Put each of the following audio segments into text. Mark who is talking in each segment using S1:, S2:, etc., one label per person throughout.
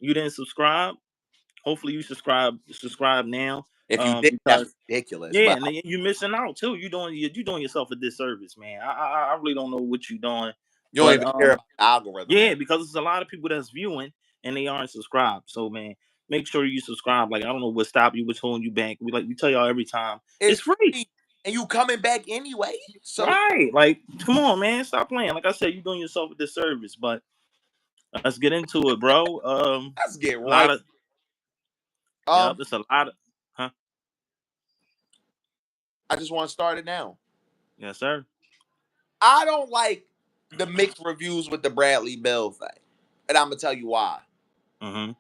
S1: you didn't subscribe, hopefully you subscribe now.
S2: If you did, that's
S1: Because
S2: ridiculous.
S1: yeah,
S2: But
S1: and then you're missing out too. You're doing yourself a disservice, man. I really don't know what you're doing,
S2: you don't
S1: but
S2: even care about the algorithm.
S1: yeah, because there's a lot of people that's viewing and they aren't subscribed. So man, make sure you subscribe. Like I don't know what stop you, what's holding you back. We tell y'all every time, it's
S2: It's
S1: free.
S2: free, and you coming back anyway. So
S1: Right. Like, come on, man. Stop playing. Like I said, you're doing yourself a disservice. But let's get into it, bro.
S2: let's get
S1: A lot
S2: right.
S1: of
S2: Um,
S1: there's a lot of huh?
S2: I just want to start it now.
S1: Yes, sir.
S2: I don't like the mixed reviews with the Bradley Beal thing, and I'm gonna tell you why.
S1: Mm-hmm.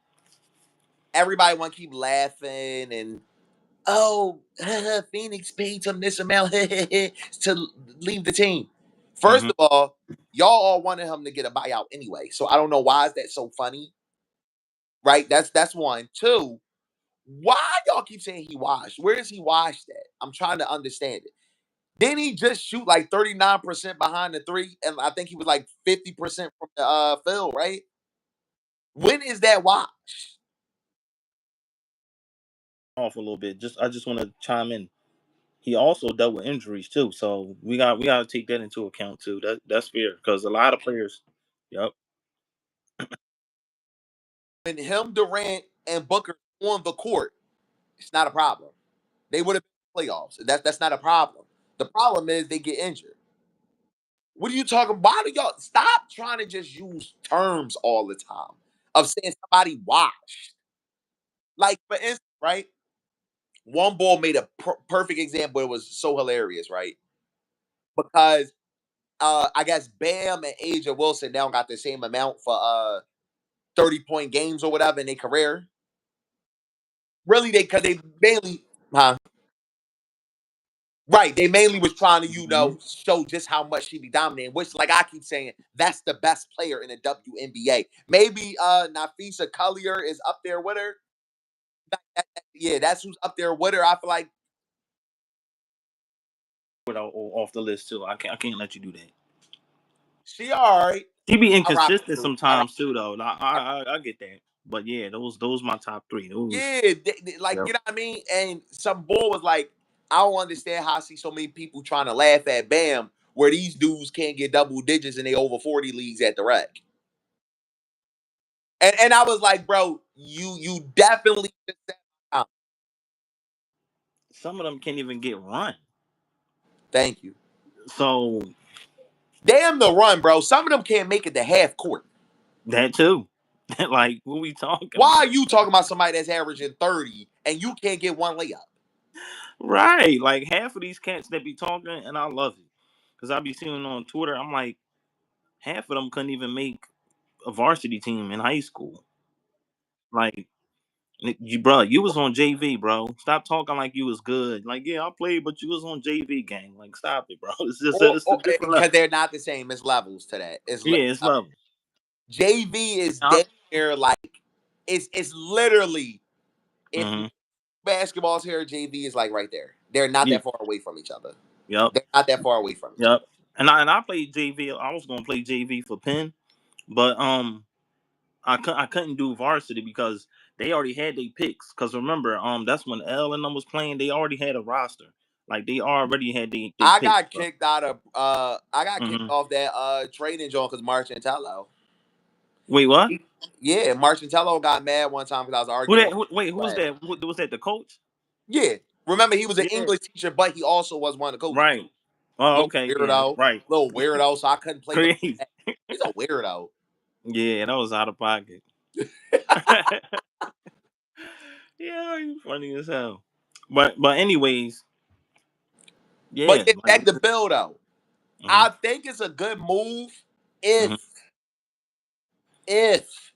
S2: Everybody want to keep laughing and oh, Phoenix paid him this amount to leave the team. First
S1: Mm-hmm.
S2: of all, y'all all wanted him to get a buyout anyway, so I don't know why is that so funny, right? That's one. Two, why y'all keep saying he washed? Where is he washed at? I'm trying to understand it. Didn't he just shoot like 39% behind the three? And I think he was like 50% from the field, right? When is that wash?
S1: Off a little bit. I just want to chime in. He also dealt with injuries too, so we got to take that into account too. That's fair because a lot of players. Yep.
S2: When him, Durant, and Booker on the court, it's not a problem. They would have been playoffs. That's not a problem. The problem is they get injured. What are you talking? Why do y'all stop trying to just use terms all the time of saying somebody washed? Like for instance, right? One ball made a perfect example. It was so hilarious, right? Because I guess Bam and Asia Wilson now got the same amount for 30-point games or whatever in their career. Really, because they mainly, huh? Right, they mainly was trying to,
S1: Mm-hmm.
S2: show just how much she be dominating. Which, like I keep saying, that's the best player in the WNBA. Maybe Nafisa Collier is up there with her. Yeah, that's who's up there with her. I feel like
S1: Off the list too. I can't let you do that.
S2: she all right.
S1: He be
S2: I rock
S1: inconsistent
S2: with her.
S1: sometimes too, though. I get that, but yeah, those my top three. Those.
S2: Yeah, like
S1: Yep.
S2: you know what I mean. And some boy was like, I don't understand how I see so many people trying to laugh at Bam, where these dudes can't get double digits and they over 40 leagues at the rec. And I was like, bro, you definitely just said,
S1: Some of them can't even get run.
S2: thank you.
S1: So
S2: Damn the run, bro. Some of them can't make it to half court.
S1: that too. Like what we talking
S2: Why are
S1: about?
S2: you talking about somebody that's averaging 30 and you can't get one layup?
S1: Right. Like half of these cats that be talking, and I love it because I be seeing on Twitter. I'm like, half of them couldn't even make a varsity team in high school. Like you, bro, you was on JV, bro. Stop talking like you was good. Like, yeah, I played, but you was on JV gang. Like, stop it, bro. It's a
S2: Or
S1: different
S2: because
S1: level.
S2: they're not the same. It's levels to that.
S1: Yeah, it's level.
S2: JV is damn near like it's literally if
S1: Mm-hmm.
S2: basketball's here, JV is like right there. They're not
S1: Yeah.
S2: that far away from each other.
S1: Yep.
S2: They're not that far away from each other.
S1: Yep. And I played JV. I was gonna play JV for Penn, but I couldn't do varsity because they already had their picks. Cause remember, that's when L and them was playing. They already had a roster. Like they already had they
S2: I
S1: picks.
S2: got kicked out of I got kicked
S1: Mm-hmm.
S2: off that trading joint because Marchantello.
S1: Wait, what?
S2: Yeah, Marchantello got mad one time because I was
S1: Who
S2: arguing
S1: that?
S2: with
S1: Wait, who was
S2: him.
S1: that? Was that the coach?
S2: Yeah. Remember he was an
S1: Yeah.
S2: English teacher, but he also was one of the coaches.
S1: Right. Oh,
S2: Little
S1: okay. Yeah.
S2: weirdo.
S1: Right.
S2: Little weirdo, so I couldn't play with
S1: Crazy.
S2: him. He's a weirdo.
S1: Yeah, that was out of pocket. Yeah, you funny as hell. But anyways,
S2: But
S1: yeah,
S2: yeah,
S1: like
S2: back to Bill though.
S1: mhm,
S2: I think it's a good move if
S1: mhm.
S2: if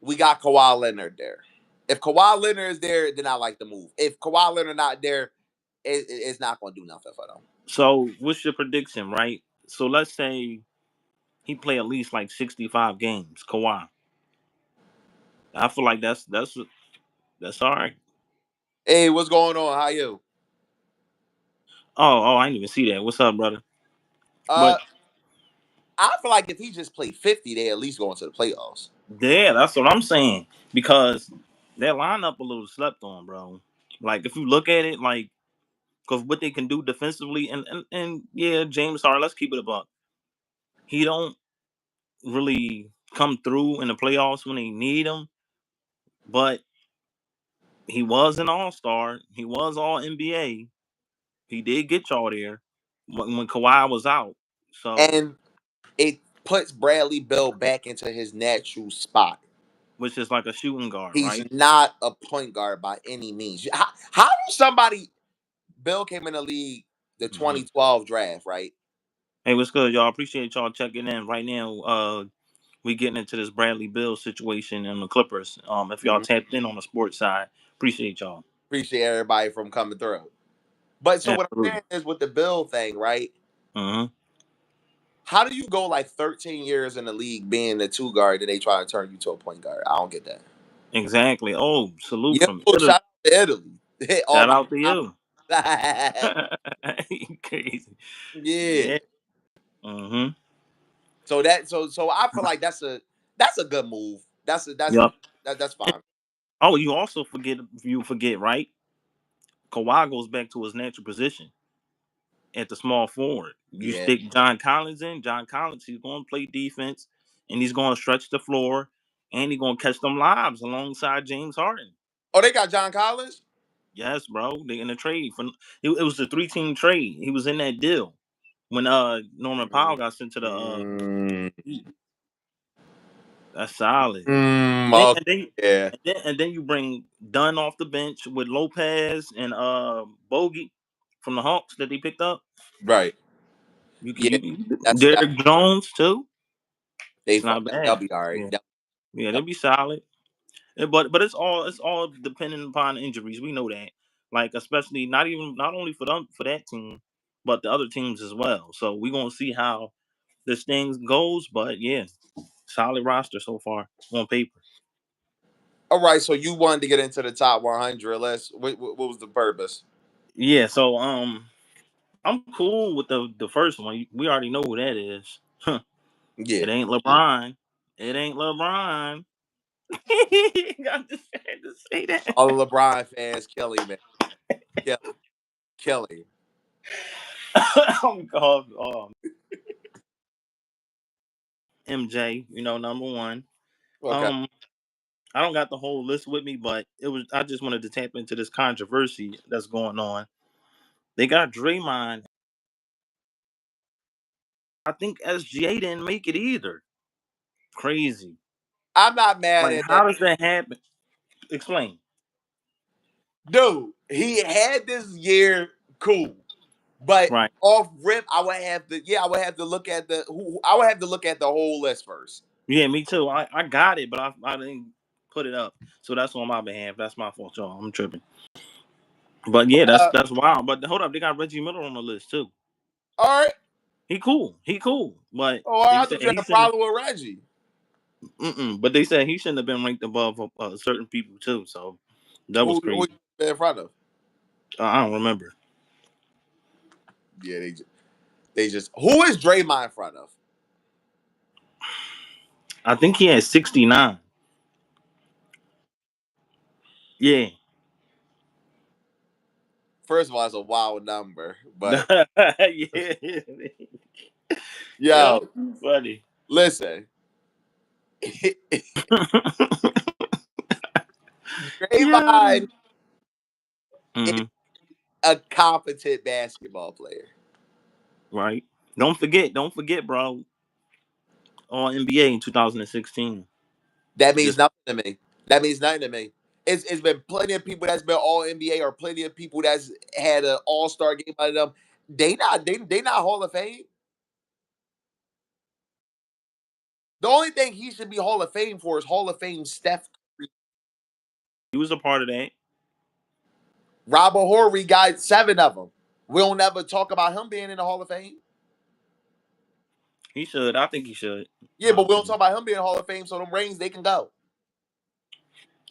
S2: we got Kawhi Leonard there. If Kawhi Leonard is there, then I like the move. If Kawhi Leonard not there, it's not going to do nothing for them.
S1: So what's your prediction, right? So let's say he play at least like 65 games, Kawhi. I feel like that's all right.
S2: Hey, what's going on? How you?
S1: Oh, I didn't even see that. What's up, brother?
S2: Uh,
S1: But
S2: I feel like if he just played 50, they at least go into the playoffs.
S1: Yeah, that's what I'm saying. Because that lineup a little slept on, bro. Like if you look at it, like because what they can do defensively, and yeah, James Harden. Let's keep it a buck. He don't really come through in the playoffs when they need him, but he was an All Star. He was All NBA. He did get y'all there when Kawhi was out. So,
S2: And it puts Bradley Beal back into his natural spot.
S1: which is like a shooting guard,
S2: He's
S1: right?
S2: not a point guard by any means. How do somebody Bill came in the league the
S1: Hmm.
S2: 2012 draft, right?
S1: Hey, what's good, y'all? Appreciate y'all checking in right now. We getting into this Bradley Bill situation and the Clippers. If y'all
S2: Mhm.
S1: tapped in on the sports side, appreciate y'all.
S2: Appreciate everybody from coming through. But so what I'm
S1: Absolutely.
S2: saying is with the Bill thing, right?
S1: Hmm.
S2: How do you go like 13 years in the league being the two guard and they try to turn you to a point guard? I don't get that.
S1: Exactly. Oh, salute
S2: Yo,
S1: from Italy.
S2: shout out to Italy. Oh
S1: Shout
S2: my
S1: out to you.
S2: God.
S1: Crazy.
S2: Yeah.
S1: Yeah. Hmm.
S2: So I feel like that's a good move.
S1: Yep.
S2: That's fine.
S1: Oh, you forget, right? Kawhi goes back to his natural position at the small forward. You
S2: Yeah.
S1: stick John Collins in. John Collins, he's going to play defense, and he's going to stretch the floor, and he's going to catch them lobs alongside James Harden.
S2: Oh, they got John Collins?
S1: Yes, bro. They in a trade for it was a 3-team trade. He was in that deal when Norman Powell got sent to the
S2: Mm,
S1: Heat. That's solid. Then,
S2: okay.
S1: and then
S2: Yeah.
S1: and then you bring Dunn off the bench with Lopez and Bogey from the Hawks that they picked up.
S2: Right.
S1: You can
S2: Yeah. That
S1: Derrick Jones too.
S2: they
S1: It's not
S2: they'll
S1: bad.
S2: be all right.
S1: Yeah, yeah, they'll be solid. But it's all dependent upon injuries. We know that. Like especially not only for them for that team, but the other teams as well. So we're gonna see how this thing goes. But yeah, solid roster so far on paper.
S2: All right. So you wanted to get into the top 100. What was the purpose?
S1: Yeah. So I'm cool with the first one. We already know who that is.
S2: Yeah.
S1: It ain't LeBron. It ain't LeBron. I just had to say that.
S2: All the LeBron fans, Kelly, man. Kelly. Kelly.
S1: I'm called MJ. Number one.
S2: Okay.
S1: Um, I don't got the whole list with me, but I just wanted to tap into this controversy that's going on. They got Draymond. I think SGA didn't make it either. Crazy.
S2: I'm not mad
S1: Like,
S2: at that.
S1: how does that happen? Explain.
S2: Dude, he had this year cool. But
S1: Right.
S2: off rip, I would have to look at I would have to look at the whole list first.
S1: Yeah, me too. I got it, but I didn't put it up. So that's on my behalf. That's my fault, y'all. I'm tripping. But yeah, that's
S2: Uh,
S1: that's wild. But hold up, they got Reggie Miller on the list too.
S2: all right.
S1: He cool. He cool. But
S2: Oh,
S1: they
S2: I
S1: said
S2: thought you had
S1: he
S2: a
S1: shouldn't.
S2: problem with Reggie.
S1: But they said he shouldn't have been ranked above certain people too. So that was
S2: Who
S1: crazy.
S2: you been in front of?
S1: I don't remember.
S2: Yeah, they just who is Draymond in front of?
S1: I think he had 69. Yeah.
S2: First of all, it's a wild number, but
S1: Yeah. Yo,
S2: yo,
S1: funny.
S2: listen,
S1: Yeah.
S2: Draymond is
S1: Hmm.
S2: a competent basketball player.
S1: Right. Don't forget, bro. On NBA in 2016.
S2: That means
S1: Just
S2: nothing to me. That means nothing to me. It's been plenty of people that's been all NBA or plenty of people that's had an all star game out of them. They not Hall of Fame. The only thing he should be Hall of Fame for is Hall of Fame Steph Curry.
S1: he was a part of that.
S2: Robert Horry got 7 of them. We don't ever talk about him being in the Hall of Fame.
S1: He should. I think he should.
S2: Yeah,
S1: My
S2: but we don't talk
S1: opinion.
S2: about him being in the Hall of Fame, so them rings they can go.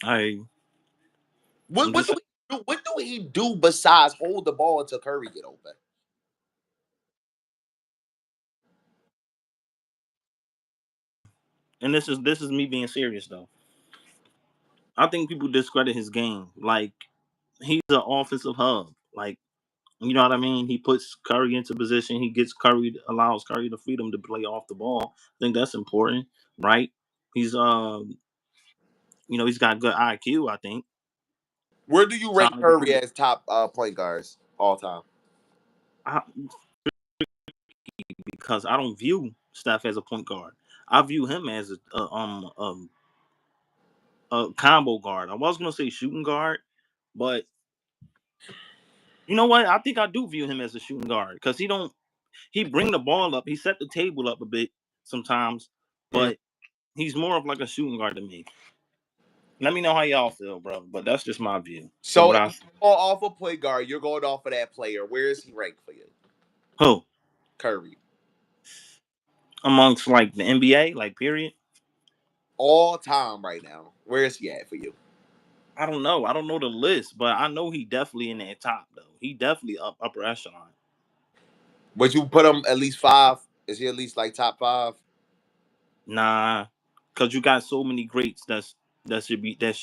S1: I. I'm
S2: What
S1: just
S2: do we do? What do he do besides hold the ball until Curry get open?
S1: and this is me being serious though. I think people discredit his game. Like he's an offensive hub. Like you know what I mean? He puts Curry into position. He gets Curry, allows Curry the freedom to play off the ball. I think that's important, right? He's he's got good IQ. I think
S2: Where do you rate
S1: solid
S2: Curry
S1: defender.
S2: as top point guards all time?
S1: I, because I don't view Steph as a point guard. I view him as a combo guard. I was gonna say shooting guard, but you know what? I think I do view him as a shooting guard because he bring the ball up, he set the table up a bit sometimes,
S2: Mm.
S1: but he's more of like a shooting guard to me. Let me know how y'all feel, bro. But that's just my view from
S2: So
S1: what
S2: if
S1: I
S2: you go off a point guard, you're going off of that player. Where is he ranked for you?
S1: who
S2: Curry.
S1: amongst like the NBA, like period.
S2: All time right now. Where is he at for you?
S1: I don't know. I don't know the list, but I know he definitely in that top though. He definitely upper echelon.
S2: Would you put him at least five? Is he at least like top five?
S1: Nah, because you got so many greats that should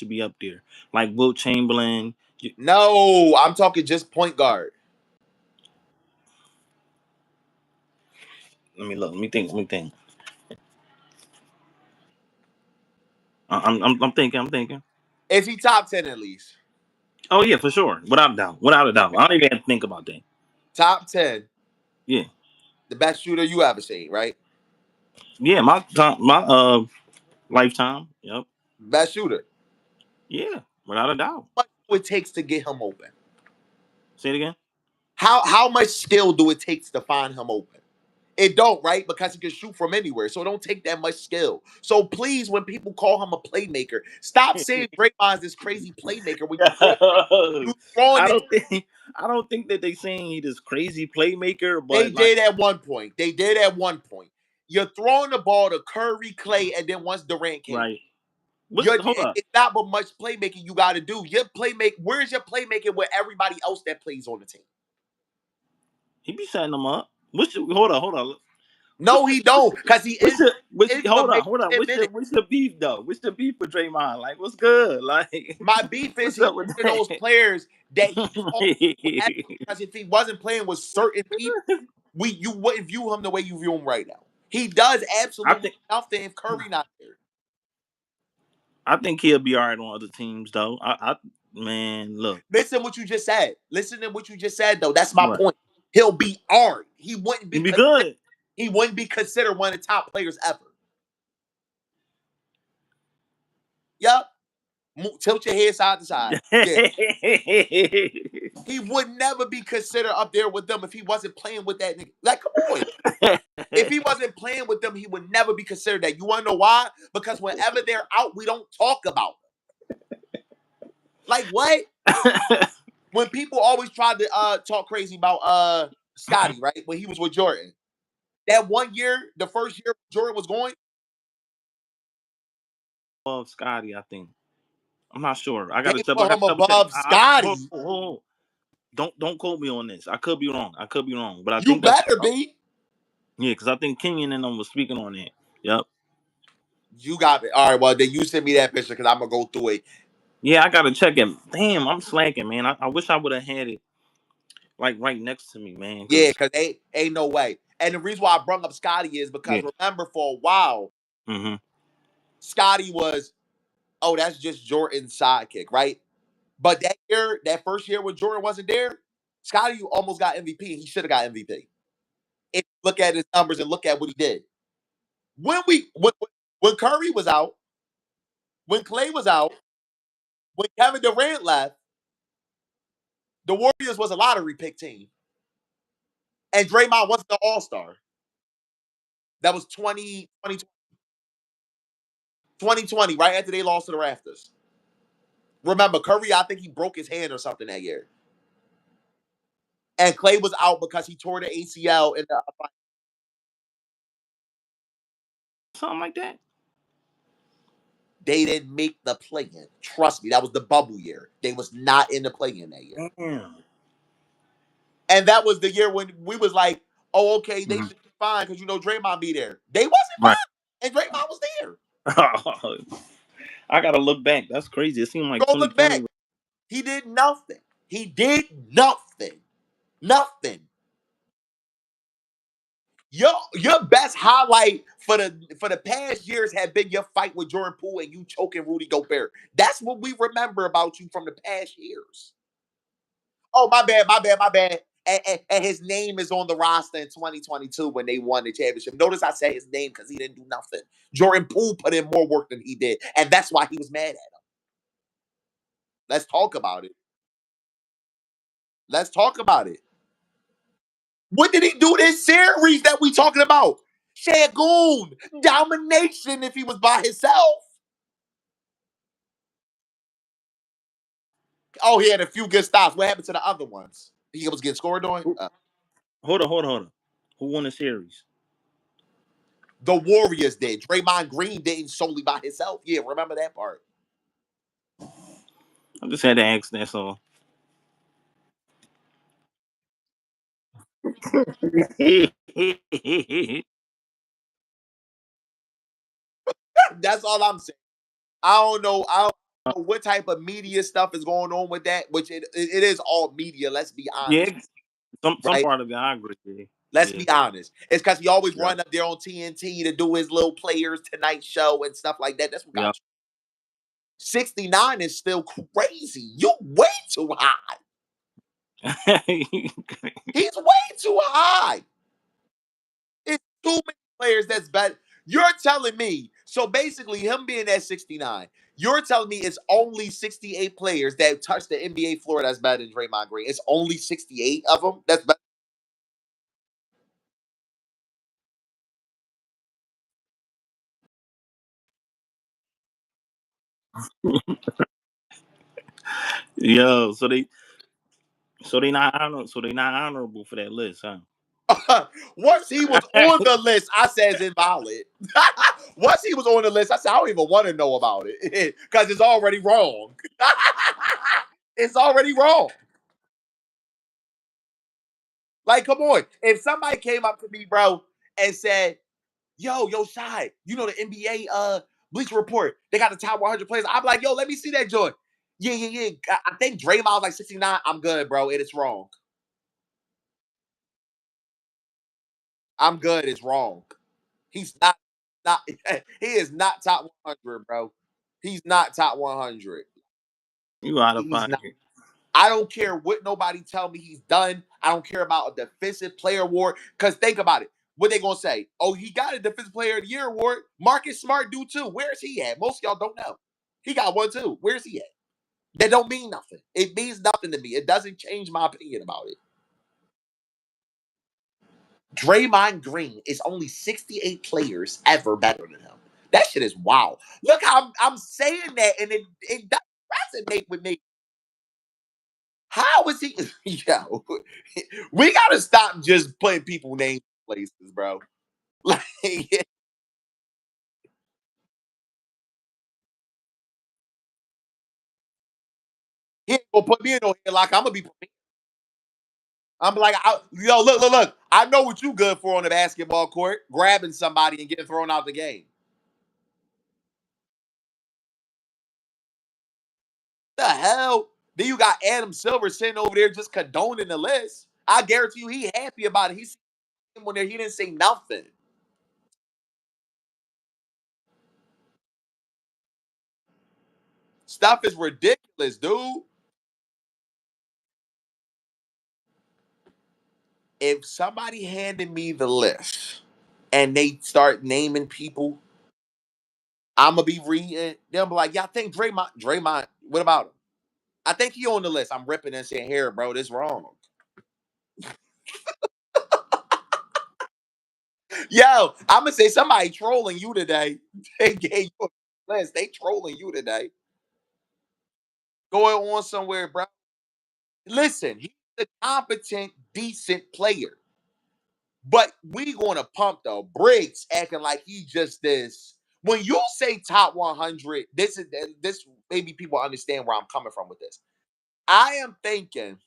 S1: be up there. Like Wilt Chamberlain.
S2: No, I'm talking just point guard.
S1: Let me look. Let me think. Let me think. I'm thinking. I'm thinking.
S2: Is he top 10 at least?
S1: Oh yeah, for sure, without a doubt, without a doubt. I don't even have to think about that.
S2: Top 10,
S1: Yeah,
S2: the best shooter you ever seen, right?
S1: yeah. My lifetime. Yep.
S2: Best shooter.
S1: Yeah, without a doubt.
S2: What do it takes to get him open?
S1: Say it again.
S2: How much skill do it take to find him open? It don't, right? Because he can shoot from anywhere. So it don't take that much skill. So please, when people call him a playmaker, stop saying Draymond's this crazy playmaker when you throwing
S1: I
S2: it.
S1: don't think I don't think that they saying he this crazy playmaker,
S2: They
S1: but like
S2: did at one point. They did at one point. You're throwing the ball to Curry, Clay, and then once Durant came.
S1: right. What's hold up?
S2: It's not but much playmaking you got to do. Your playmake, where's your playmaking with everybody else that plays on the team?
S1: He be setting them up. Hold on.
S2: No, he don't, because
S1: What's the what's
S2: is gonna make
S1: hold on.
S2: 10
S1: What's the
S2: minutes.
S1: what's the beef though? What's the beef with Draymond? Like what's good? Like
S2: My beef is
S1: what's
S2: he's
S1: up with
S2: one of those players that he talks
S1: that?
S2: forever, because if he wasn't playing with certain people, you wouldn't view him the way you view him right now. He does
S1: I
S2: absolutely
S1: think
S2: nothing if Curry not there.
S1: I think he'll be all right on other teams though. I man, look
S2: Listen what you just said. Listen to what you just said though. That's my
S1: what
S2: point. He'll be art. He wouldn't
S1: he
S2: be
S1: be good.
S2: he wouldn't be considered one of the top players ever. Yep. Tilt your head side to side. Yeah. He would never be considered up there with them if he wasn't playing with that nigga. Like, come on. If he wasn't playing with them, he would never be considered that. You want to know why? Because whenever they're out, we don't talk about them. Like, what? When people always tried to talk crazy about Scotty, right? When he was with Jordan. That one year, the first year Jordan was going,
S1: Of Scotty, I think. I'm not sure. I
S2: they
S1: gotta double. I
S2: put
S1: gotta
S2: him
S1: double check.
S2: above Scotty.
S1: Hold. Don't quote me on this. I could be wrong. I could be wrong, but I
S2: You
S1: think that's
S2: better be.
S1: yeah, because I think Kenyon and them was speaking on it. Yep.
S2: You got it. All right, well, then you send me that picture because I'm going to go through it.
S1: Yeah, I gotta check it. Damn, I'm slacking, man. I wish I would have had it like right next to me, man.
S2: Yeah,
S1: Cause
S2: because ain't no way. And the reason why I brought up Scotty is because
S1: yeah.
S2: remember for a while,
S1: Hmm.
S2: Scotty was, oh, that's just Jordan's sidekick, right? But that year, that first year when Jordan wasn't there, Scotty almost got MVP. He should have got MVP. If you look at his numbers and look at what he did. When Curry was out, when Clay was out, when Kevin Durant left, the Warriors was a lottery pick team. And Draymond wasn't the all-star. That was 2020, right after they lost to the Raptors. Remember, Curry, I think he broke his hand or something that year. And Clay was out because he tore the ACL in the
S1: Something like that.
S2: they didn't make the play-in. Trust me, that was the bubble year. They was not in the play-in that year.
S1: Damn.
S2: And that was the year when we was like, oh, okay, they
S1: Hmm.
S2: should be fine because you know Draymond be there. They wasn't fine.
S1: Right.
S2: And Draymond was there.
S1: I gotta look back. That's crazy. It seemed like
S2: Go look
S1: 2020.
S2: back. He did nothing. He did nothing. Nothing. Your best highlight for the past years had been your fight with Jordan Poole and you choking Rudy Gobert. That's what we remember about you from the past years. Oh, my bad, my bad, my bad. And his name is on the roster in 2022 when they won the championship. Notice I say his name because he didn't do nothing. Jordan Poole put in more work than he did, and that's why he was mad at him. Let's talk about it. Let's talk about it. What did he do this series that we talking about? Shagoon, domination if he was by himself. Oh, he had a few good stops. What happened to the other ones? He was getting scored on?
S1: Who- Hold on, hold on, hold on. Who won the series?
S2: The Warriors did. Draymond Green didn't solely by himself. Yeah, remember that part.
S1: I just had to ask. That's all.
S2: That's all I'm saying. I don't know. I don't know what type of media stuff is going on with that, which it is all media. Let's be honest,
S1: Yeah, some
S2: right?
S1: part of it I agree with.
S2: Let's
S1: Yeah,
S2: be honest. It's because he always
S1: yeah,
S2: run up there on TNT to do his little Players Tonight show and stuff like that. That's what
S1: yeah.
S2: got you. 69 is still crazy. You way too high. He's way too high. It's too many players that's better. You're telling me, so basically, him being at 69, you're telling me it's only 68 players that touch the NBA floor that's better than Draymond Green. It's only 68 of them that's better.
S1: Yo, so they not honorable for that list, huh?
S2: Once he was on the list, I said it's invalid. Once he was on the list, I said I don't even want to know about it because it's already wrong. It's already wrong. Like, come on. If somebody came up to me, bro, and said, yo, Shy, you know the NBA Bleacher Report, they got the top 100 players. I'm like, yo, let me see that joint. Yeah. I think Draymond was like 69. I'm good, bro. It is wrong. I'm good. It's wrong. He's not he is not top 100, bro. He's not top 100.
S1: You out of
S2: He's not.
S1: pocket.
S2: I don't care what nobody tell me he's done. I don't care about a defensive player award. Because think about it. What they gonna say? Oh, he got a defensive player of the year award. Marcus Smart do too. Where's he at? Most of y'all don't know. He got one too. Where's he at? That don't mean nothing. It means nothing to me. It doesn't change my opinion about it. Draymond Green is only 68 players ever better than him. That shit is wow. Look how I'm saying that, and it doesn't resonate with me. How is he? Yo, we gotta stop just putting people names in places, bro. Like he ain't gonna put me in no headlock. I'm gonna be. I'm like, yo, look. I know what you good for on the basketball court, grabbing somebody and getting thrown out the game. The hell? Then you got Adam Silver sitting over there just condoning the list. I guarantee you, he happy about it. He's when there, he didn't say nothing. Stuff is ridiculous, dude. If somebody handed me the list and they start naming people, I'm gonna be reading. They'll be like, "Yeah, I think Draymond. Draymond. What about him? I think he on the list." I'm ripping and saying, "Here, bro, this wrong." Yo, I'm gonna say somebody trolling you today. They gave you a list. They trolling you today. Going on somewhere, bro. Listen, he's a competent, decent player. But we gonna pump though. Briggs acting like he just this. When you say top 100, this maybe people understand where I'm coming from with this. I am thinking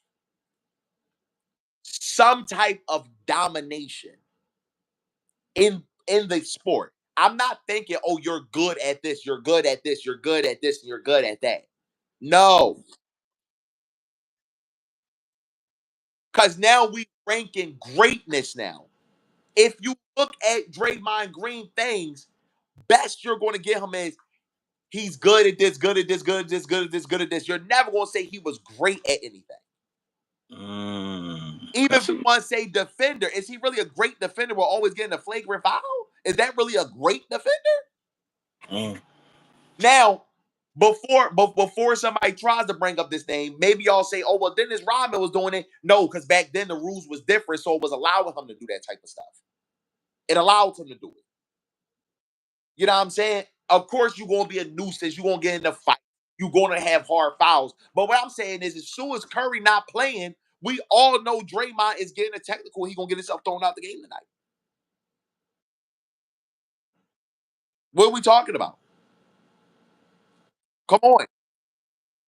S2: some type of domination in the sport. I'm not thinking, oh, you're good at this, you're good at this, you're good at this, and you're good at that. No, because now we ranking greatness now. If you look at Draymond Green things, best you're going to get him is he's good at this, good at this, good at this, good at this, good at this. You're never going to say he was great at anything. Even if
S1: That's
S2: you
S1: a,
S2: want to say defender, is he really a great defender? We're always getting a flagrant foul. Is that really a great defender?
S1: mm,
S2: Now, before somebody tries to bring up this name, maybe y'all say, "Oh, well, Dennis Rodman was doing it." No, because back then the rules was different, so it was allowing him to do that type of stuff. It allowed him to do it. You know what I'm saying? Of course, you're gonna be a nuisance. You're gonna get in a fight. You're gonna have hard fouls. But what I'm saying is, as soon as Curry not playing, we all know Draymond is getting a technical. He gonna get himself thrown out the game tonight. What are we talking about? Come on,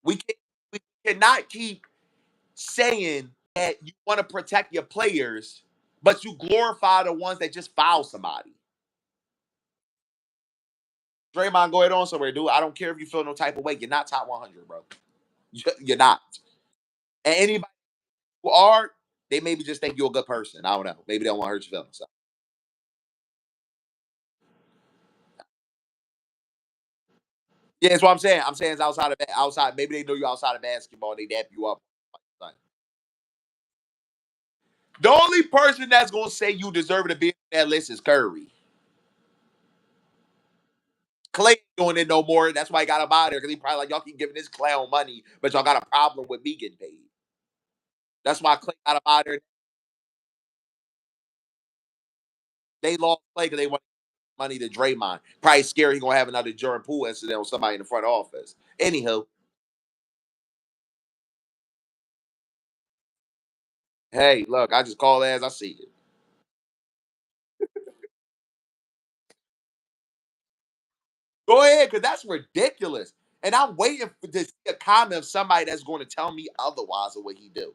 S2: we cannot keep saying that you want to protect your players, but you glorify the ones that just foul somebody. Draymond, go ahead on somewhere, dude. I don't care if you feel no type of way. You're not top 100, bro. You're not. And anybody who are, they maybe just think you're a good person. I don't know. Maybe they don't want to hurt your feelings. So. Yeah, that's what I'm saying. I'm saying it's outside. Maybe they know you outside of basketball. They dap you up. Like, the only person that's gonna say you deserve to be on that list is Curry. Clay ain't doing it no more. That's why he got him out there because he probably like y'all keep giving this clown money, but y'all got a problem with me getting paid. That's why Clay got him out there. They lost Clay because they want money to Draymond. Probably scared he gonna have another Jordan Poole incident with somebody in the front office. Anywho, hey, look, I just call it as I see it. Go ahead, because that's ridiculous. And I'm waiting for to see a comment of somebody that's going to tell me otherwise of what he do.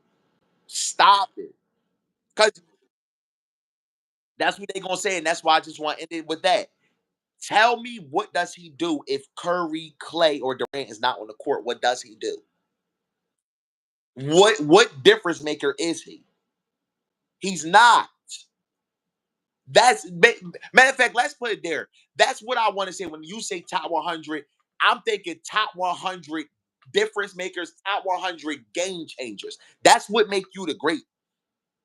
S2: Stop it. Because that's what they're gonna say, and that's why I just want to end it with that. Tell me what does he do if Curry, Clay, or Durant is not on the court? What does he do? What difference maker is he? He's not. Matter of fact, let's put it there. That's what I want to say when you say top 100. I'm thinking top 100 difference makers, top 100 game changers. That's what make you the great.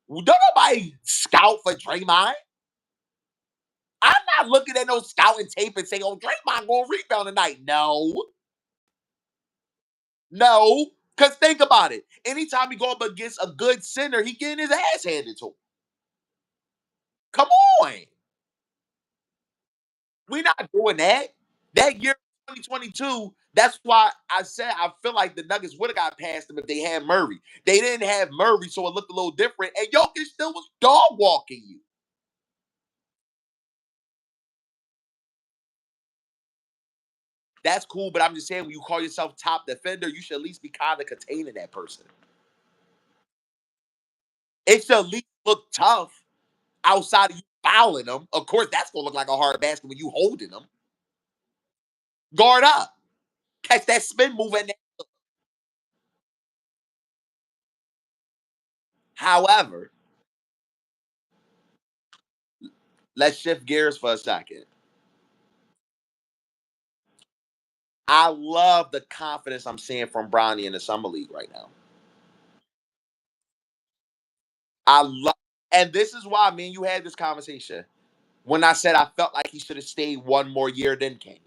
S2: Don't nobody scout for Draymond. I'm not looking at no scouting tape and saying, "Oh, Draymond going to rebound tonight." No, no. Because think about it. Anytime he go up against a good center, he getting his ass handed to him. Come on. We're not doing that. That year, 2022, that's why I said I feel like the Nuggets would have got past them if they had Murray. They didn't have Murray, so it looked a little different. And Jokic still was dog walking you. That's cool, but I'm just saying when you call yourself top defender, you should at least be kind of containing that person. It should at least look tough outside of you fouling them. Of course, that's gonna look like a hard basket when you holding them. Guard up. Catch that spin move in there. However, let's shift gears for a second. I love the confidence I'm seeing from Bronny in the summer league right now. I love, and this is why me and you had this conversation when I said I felt like he should have stayed one more year then came.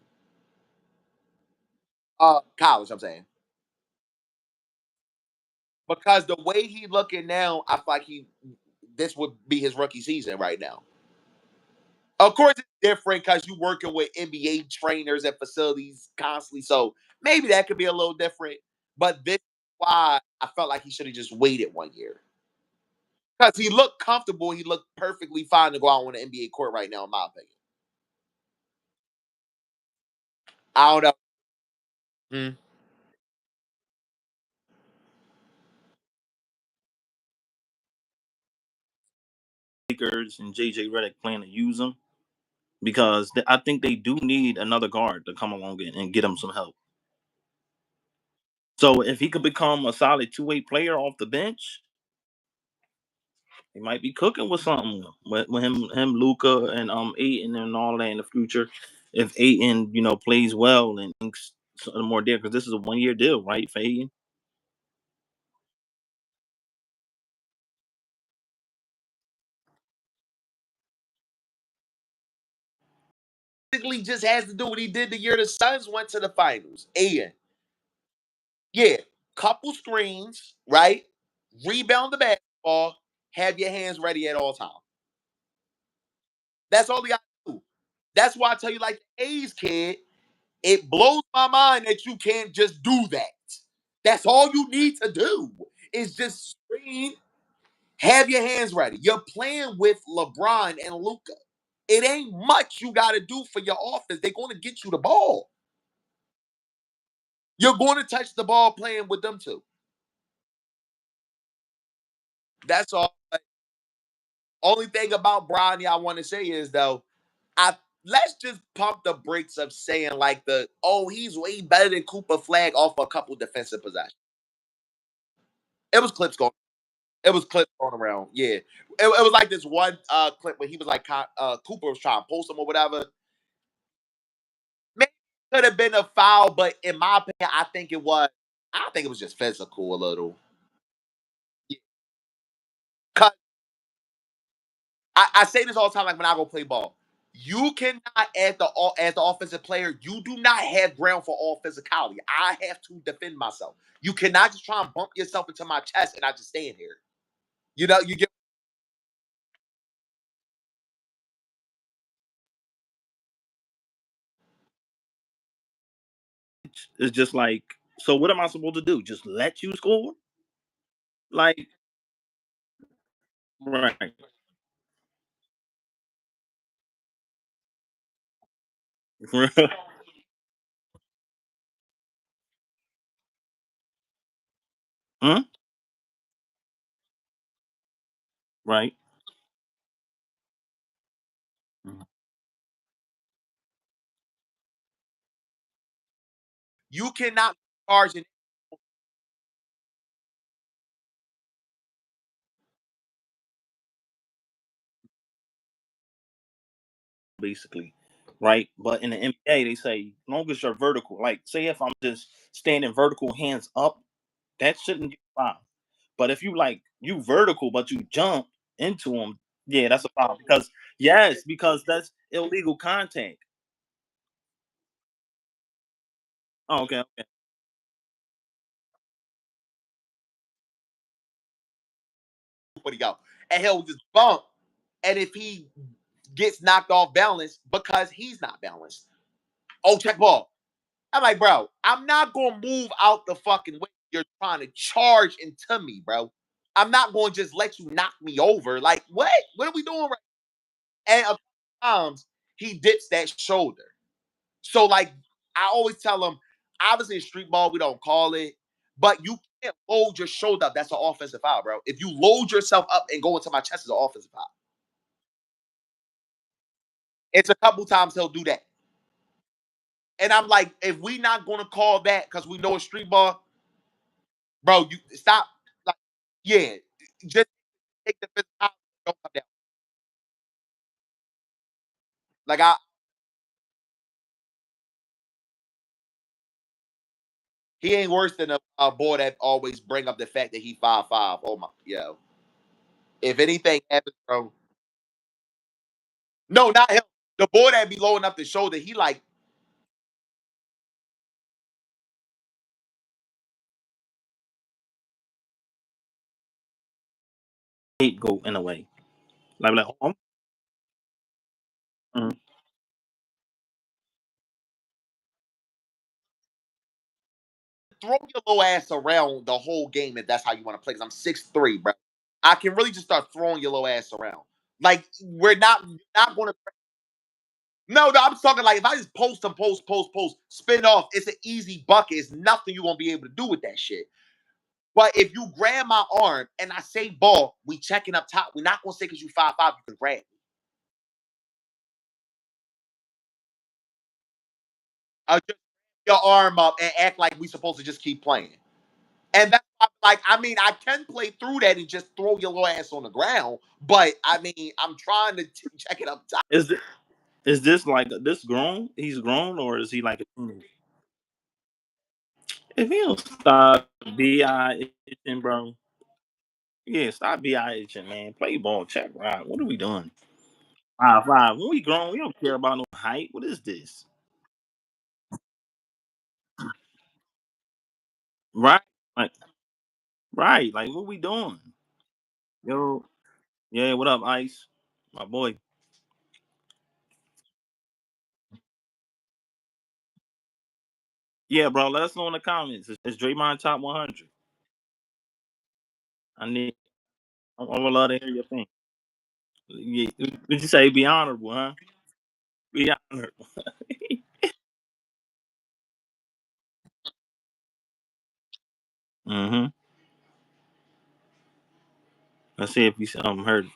S2: College, I'm saying, because the way he looking now, I feel like he this would be his rookie season right now. Of course, it's different because you're working with NBA trainers and facilities constantly, so maybe that could be a little different. But this is why I felt like he should have just waited one year. Because he looked comfortable. He looked perfectly fine to go out on the NBA court right now, in my opinion. I don't know. Hmm.
S1: Lakers and JJ Redick plan to use him. because I think they do need another guard to come along and get them some help. So if he could become a solid two-way player off the bench, he might be cooking with something with him, Luca, and Aiton and all that in the future. If Aiton, plays well and thinks some more there, because this is a 1 year deal, right, for Aiton?
S2: Basically, just has to do what he did the year the Suns went to the finals. And yeah, couple screens, right? Rebound the basketball, have your hands ready at all times. That's all he got to do. That's why I tell you, like the A's kid, it blows my mind that you can't just do that. That's all you need to do is just screen, have your hands ready. You're playing with LeBron and Luca. It ain't much you got to do for your offense. They're going to get you the ball. You're going to touch the ball playing with them too. That's all. Only thing about Bronny I want to say is though, I let's just pump the brakes of saying like he's way better than Cooper Flag off a couple defensive possessions. It was clips going. It was clips going around. Yeah, it was like this one clip where he was like Cooper was trying to post him or whatever. Maybe it could have been a foul, but in my opinion, I think it was. I think it was just physical a little. Yeah. 'Cause I say this all the time, like when I go play ball. You cannot, as the offensive player, you do not have ground for all physicality. I have to defend myself. You cannot just try and bump yourself into my chest and I just stand here. You get
S1: It's just like, so what am I supposed to do? Just let you score? Like, right. Hmm? Right.
S2: you cannot charge it.
S1: Basically, right? But in the NBA, they say long as you're vertical, like say if I'm just standing vertical, hands up, that shouldn't get foul. But if you vertical, but you jump into them, yeah, that's a foul. Because yes, because that's illegal contact. Oh, okay, okay.
S2: What he go? And he'll just bump. And if he gets knocked off balance because he's not balanced, oh check ball. I'm like, bro, I'm not gonna move out the fucking way. You're trying to charge into me, bro. I'm not going to just let you knock me over. Like, what? What are we doing right? And a couple times he dips that shoulder. So, like, I always tell him, obviously, in street ball, we don't call it, but you can't load your shoulder up. That's an offensive foul, bro. If you load yourself up and go into my chest, it's an offensive foul. It's a couple times he'll do that. And I'm like, if we not going to call that because we know it's street ball, bro, you stop. Like, yeah, just take the physicality. Don't come down. Like, he ain't worse than a boy that always bring up the fact that he 5'5". Oh my, yo. If anything happens, bro. No, not him. The boy that be low enough the shoulder, he like
S1: Hate go in a way. Like, oh, mhm.
S2: throw your little ass around the whole game if that's how you want to play. Cause I'm 6'3", bro. I can really just start throwing your little ass around. Like we're not going to. No, I'm talking like if I just post and post, spin off, it's an easy bucket. It's nothing you're gonna be able to do with that shit. But if you grab my arm and I say ball, we checking up top. We're not gonna say because you 5'5", you can grab me. just your arm up and act like we supposed to just keep playing. And that's like, I mean, I can play through that and just throw your little ass on the ground, but I mean, I'm trying to check it up top.
S1: Is is this like this grown? He's grown, or is he like a teenager? If he don't stop bi itching, bro. Yeah, stop bi itching, man. Play ball, check right. What are we doing? 5'5". When we grown, we don't care about no height. What is this? Right, like right, like what we doing? Yo, yeah, what up, Ice? My boy. Yeah, bro. Let us know in the comments. Is Draymond top 100? I need. I would love to hear your thing. Yeah, would you say be honorable, huh? Be honorable. Mm-hmm. Let's see if you heard.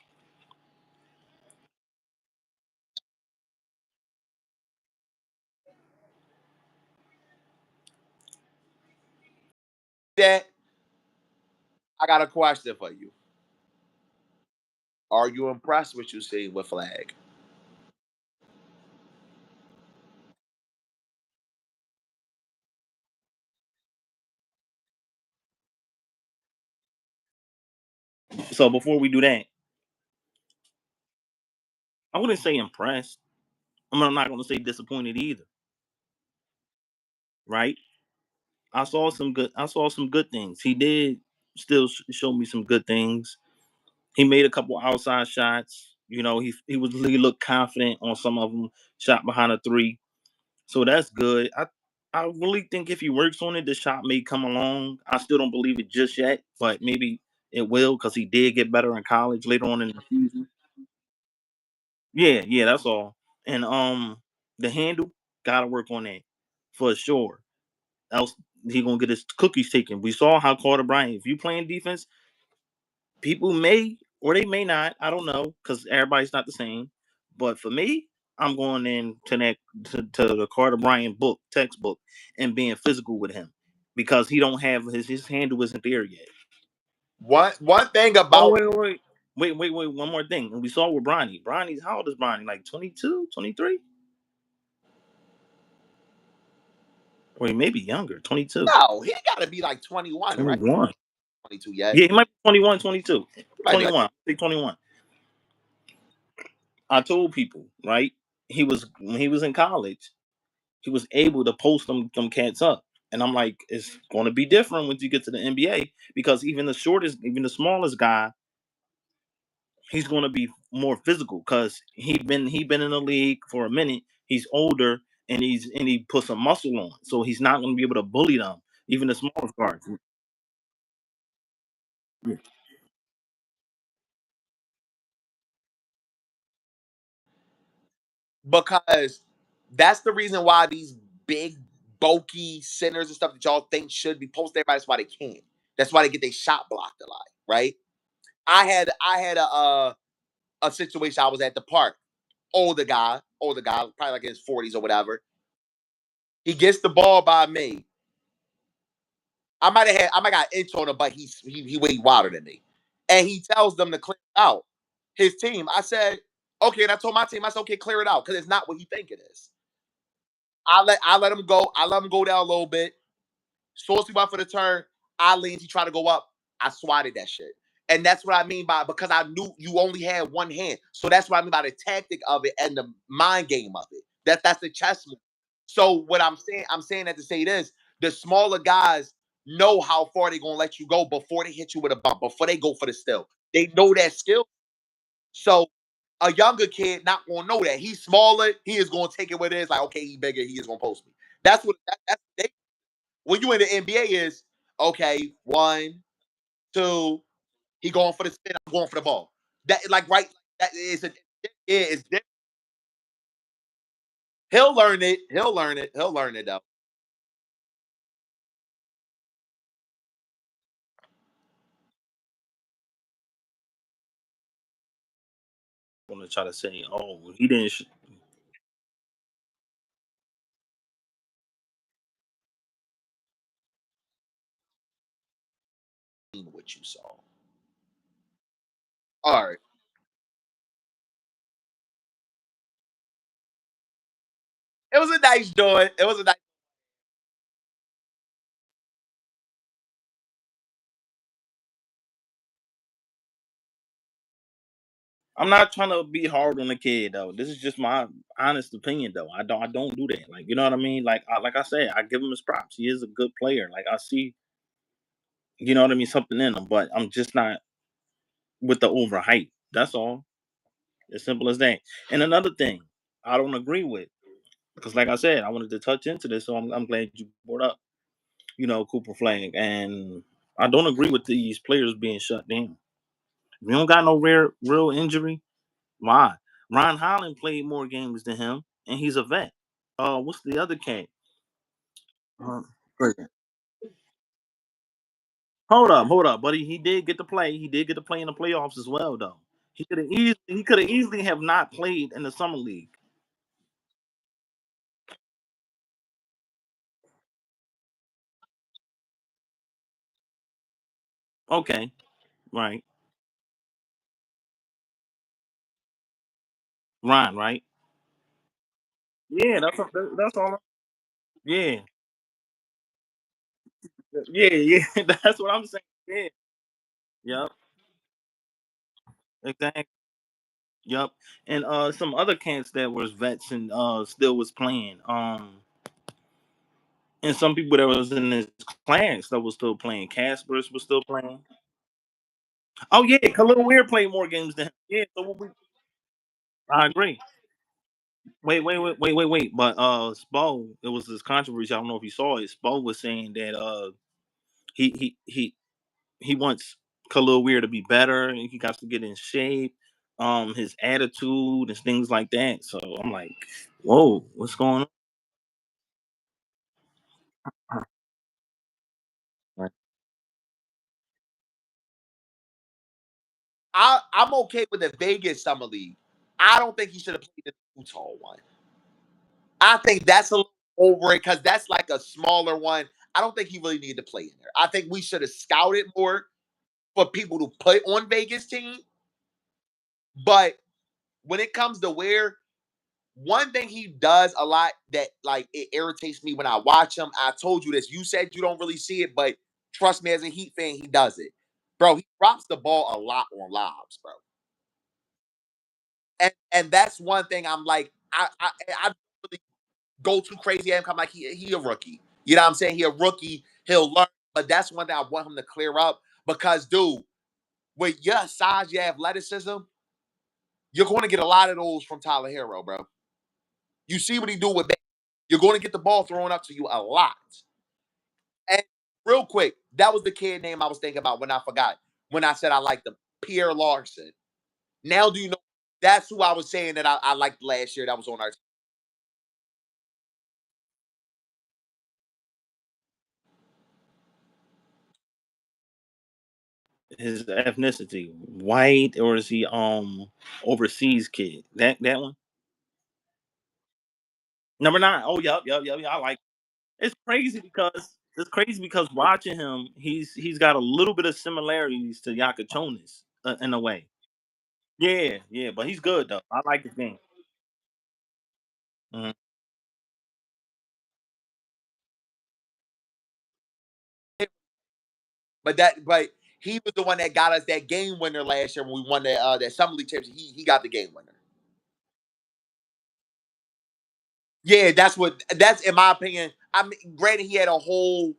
S2: That I got a question for you. Are you impressed with you seeing with Flag?
S1: So before we do that, I wouldn't say impressed. I'm not going to say disappointed either. Right? I saw some good. I saw some good things. He did still show me some good things. He made a couple outside shots. You know, he looked confident on some of them. Shot behind a three, so that's good. I really think if he works on it, the shot may come along. I still don't believe it just yet, but maybe it will because he did get better in college later on in the season. Yeah, yeah, that's all. And the handle gotta work on that for sure. Else he gonna get his cookies taken. We saw how Carter Bryant. If you playing defense, people may or they may not. I don't know because everybody's not the same. But for me, I'm going in to the Carter Bryant book textbook and being physical with him because he don't have his handle isn't there yet.
S2: One thing
S1: Oh
S2: about
S1: wait. One more thing. And we saw with Bronny. Bronny's how old is Bronny? Like 22, 23, or he may be younger, 22,
S2: no, he got to be like 21, right?
S1: 21.
S2: 22 yet?
S1: Yeah, he might be 21, 22,
S2: He might be like
S1: 21. Say 21. I told people, right? He was when he was in college, he was able to post them cats up. And I'm like, it's gonna be different once you get to the NBA because even the smallest guy, he's gonna be more physical because he been in the league for a minute. He's older and he put some muscle on, so he's not gonna be able to bully them, even the smallest guards.
S2: because that's the reason why these big bulky centers and stuff that y'all think should be posted everybody. That's why they can't. That's why they get their shot blocked a lot, right? I had a situation. I was at the park. Older guy, probably like in his 40s or whatever. He gets the ball by me. I might got an inch on him, but he way wilder than me. And he tells them to clear it out. His team. I said, okay, and I told my team, I said, okay, clear it out, because it's not what he think it is. I let him go. I let him go down a little bit. Saucy went for the turn. I leaned. He tried to go up. I swatted that shit. And that's what I mean by, because I knew you only had one hand. So that's what I mean by the tactic of it and the mind game of it. That's the chess move. So what I'm saying that to say this: the smaller guys know how far they're gonna let you go before they hit you with a bump, before they go for the steal. They know that skill. So a younger kid not gonna know that. He's smaller. He is gonna take it where it is. Like, okay, he bigger. He is gonna post me. That's they, when you in the NBA is okay. One, two. He going for the spin. I'm going for the ball. That like right. That is a is. He'll learn it. He'll learn it. He'll learn it though.
S1: I'm gonna try to say, oh, he didn't.
S2: what you saw. All right. It was a nice joint. It was a nice.
S1: I'm not trying to be hard on the kid though. This is just my honest opinion though. I don't do that. Like you know what I mean? Like I said, I give him his props. He is a good player. Like I see, you know what I mean, something in him, but I'm just not with the overhype. That's all. As simple as that. And another thing, I don't agree with because, like I said, I wanted to touch into this, so I'm glad you brought up, Cooper Flag, and I don't agree with these players being shut down. If you don't got no real injury, why? Ron Holland played more games than him, and he's a vet. What's the other cat? Uh, Great. Hold up, buddy. He did get to play. He did get to play in the playoffs as well, though. He could have easily have not played in the summer league. Okay, right, Ron, right? Yeah, that's all. Yeah, yeah. That's what I'm saying. Yeah, yep, exactly. Yep. And some other cats that was vets and still was playing. And some people that was in his class that was still playing. Casper's was still playing. Oh yeah, Khalil Weir played more games than him. Yeah, so I agree. Wait. But Spo, it was this controversy. I don't know if you saw it. Spo was saying that he he he he wants Khalil Weir to be better and he got to get in shape. His attitude and things like that. So I'm like, whoa, what's going on? Right.
S2: I'm okay with the Vegas summer league. I don't think he should have played the Utah one. I think that's a little over it because that's like a smaller one. I don't think he really needed to play in there. I think we should have scouted more for people to put on Vegas team. But when it comes to where one thing he does a lot that like it irritates me when I watch him. I told you this. You said you don't really see it, but trust me, as a Heat fan, he does it, bro. He drops the ball a lot on lobs, bro. And that's one thing I'm like I really go too crazy at him. I'm like he a rookie. You know what I'm saying? He a rookie. He'll learn, but that's one thing I want him to clear up because, dude, with your size, your athleticism, you're going to get a lot of those from Tyler Hero, bro. You see what he do with. You're going to get the ball thrown up to you a lot. And real quick, that was the kid name I was thinking about when I forgot. When I said I liked him, Pierre Larson. Now do you know that's who I was saying that I liked last year that was on our team.
S1: His ethnicity, white or is he overseas kid? That one? Number 9. Oh, yep. I like. It's crazy because watching him, he's got a little bit of similarities to Yakachonis in a way. Yeah, but he's good though. I like his game. Mhm.
S2: But he was the one that got us that game winner last year when we won that summer league championship. He got the game winner. Yeah, that's in my opinion. I mean, granted, he had a whole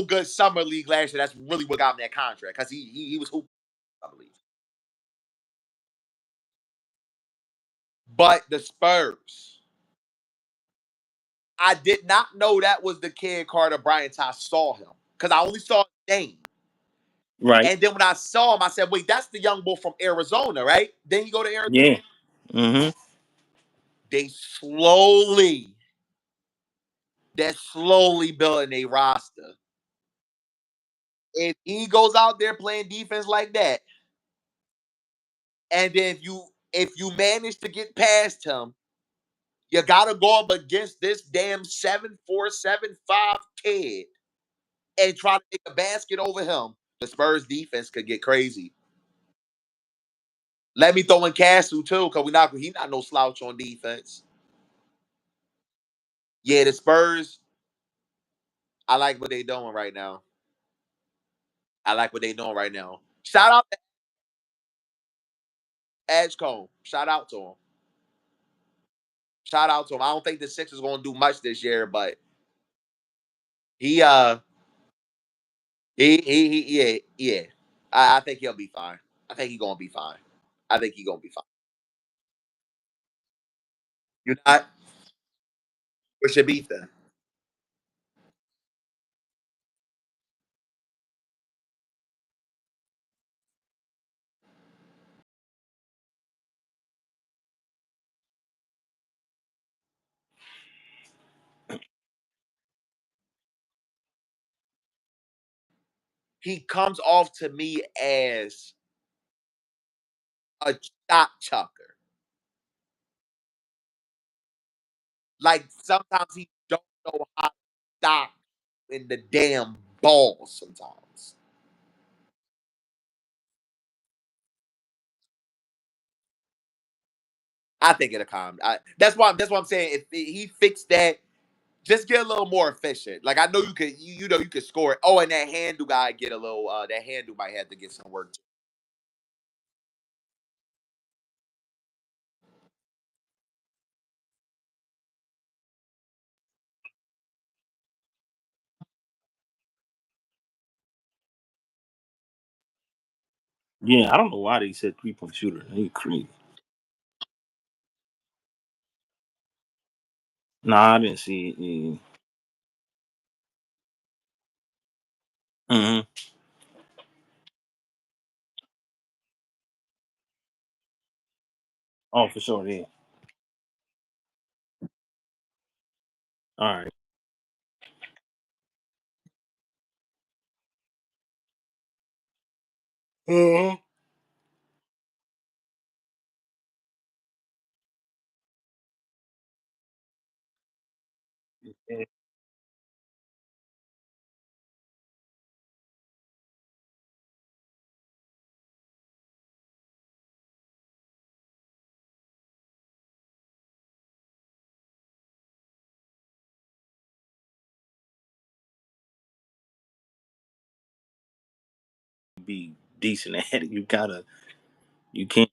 S2: good summer league last year. That's really what got him that contract because he was hooping summer league. But the Spurs, I did not know that was the kid Carter Bryant. I saw him because I only saw his name.
S1: Right.
S2: And then when I saw him, I said, wait, that's the young bull from Arizona, right? Then you go to Arizona.
S1: Yeah. Mhm.
S2: They they're slowly building a roster. If he goes out there playing defense like that, and then if you manage to get past him, you gotta go up against this damn 7'4", 7'5" kid. and try to make a basket over him, the Spurs defense could get crazy. Let me throw in Castle too, because he's not no slouch on defense. Yeah, the Spurs, I like what they doing right now. I like what they doing right now. Shout out to Edgecombe. Shout out to him. Shout out to him. I don't think the Sixers gonna do much this year, but he yeah, yeah. I think he'll be fine. I think he's gonna be fine. I think he's gonna be fine. You're not. What's your beef then? He comes off to me as a shot chucker. Like sometimes he don't know how to stop in the damn ball. Sometimes I think it'll calm. That's why I'm saying if he fixed that, just get a little more efficient. Like I know you could, you know, you could score it. Oh, and that handle guy get a little. That handle might have to get some work. Too.
S1: Yeah, I don't know why they said 3-point shooter. They crazy. Nah, I didn't see it. Yeah. Hmm. Oh, for sure. Yeah. All right. Uh-huh. Yeah. Be decent at it. You gotta. You can't.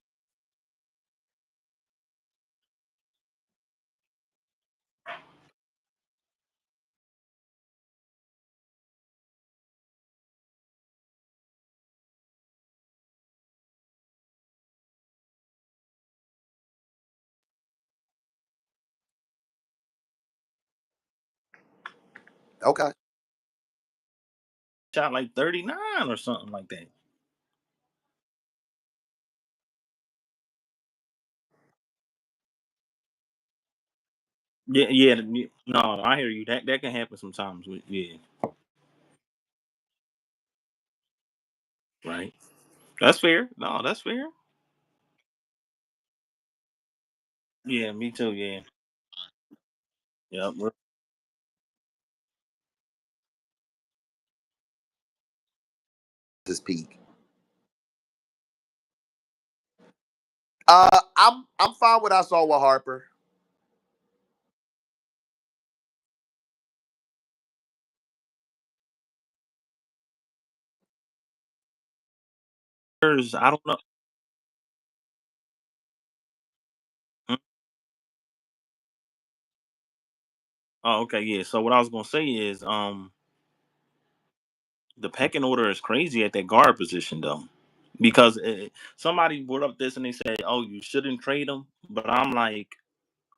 S2: Okay.
S1: Shot like 39 or something like that. Yeah. Yeah. No, I hear you. That can happen sometimes. Yeah. Right. That's fair. No, that's fair. Yeah. Me too. Yeah. Yep.
S2: This peak. I'm fine with I saw with Harper.
S1: I don't know. Hmm? Oh, okay. Yeah. So what I was gonna say is, the pecking order is crazy at that guard position though, because somebody brought up this and they said, "Oh, you shouldn't trade him," but I'm like,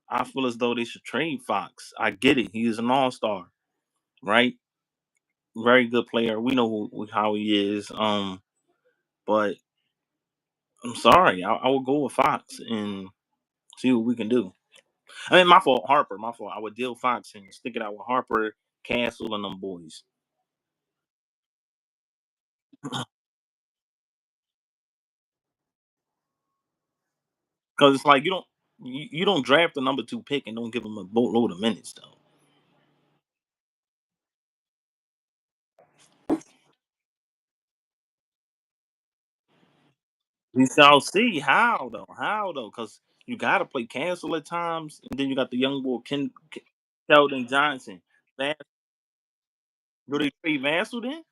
S1: I feel as though they should trade Fox. I get it; he is an all star, right? Very good player. We know how he is. But I'm sorry, I would go with Fox and see what we can do. I mean, my fault, Harper. My fault. I would deal Fox and stick it out with Harper, Castle, and them boys. Because it's like you don't draft the number two pick and don't give him a boatload of minutes though. We shall see how though. How though? Because you got to play cancel at times, and then you got the young boy Keldon Johnson. Van, do they play Vassell then?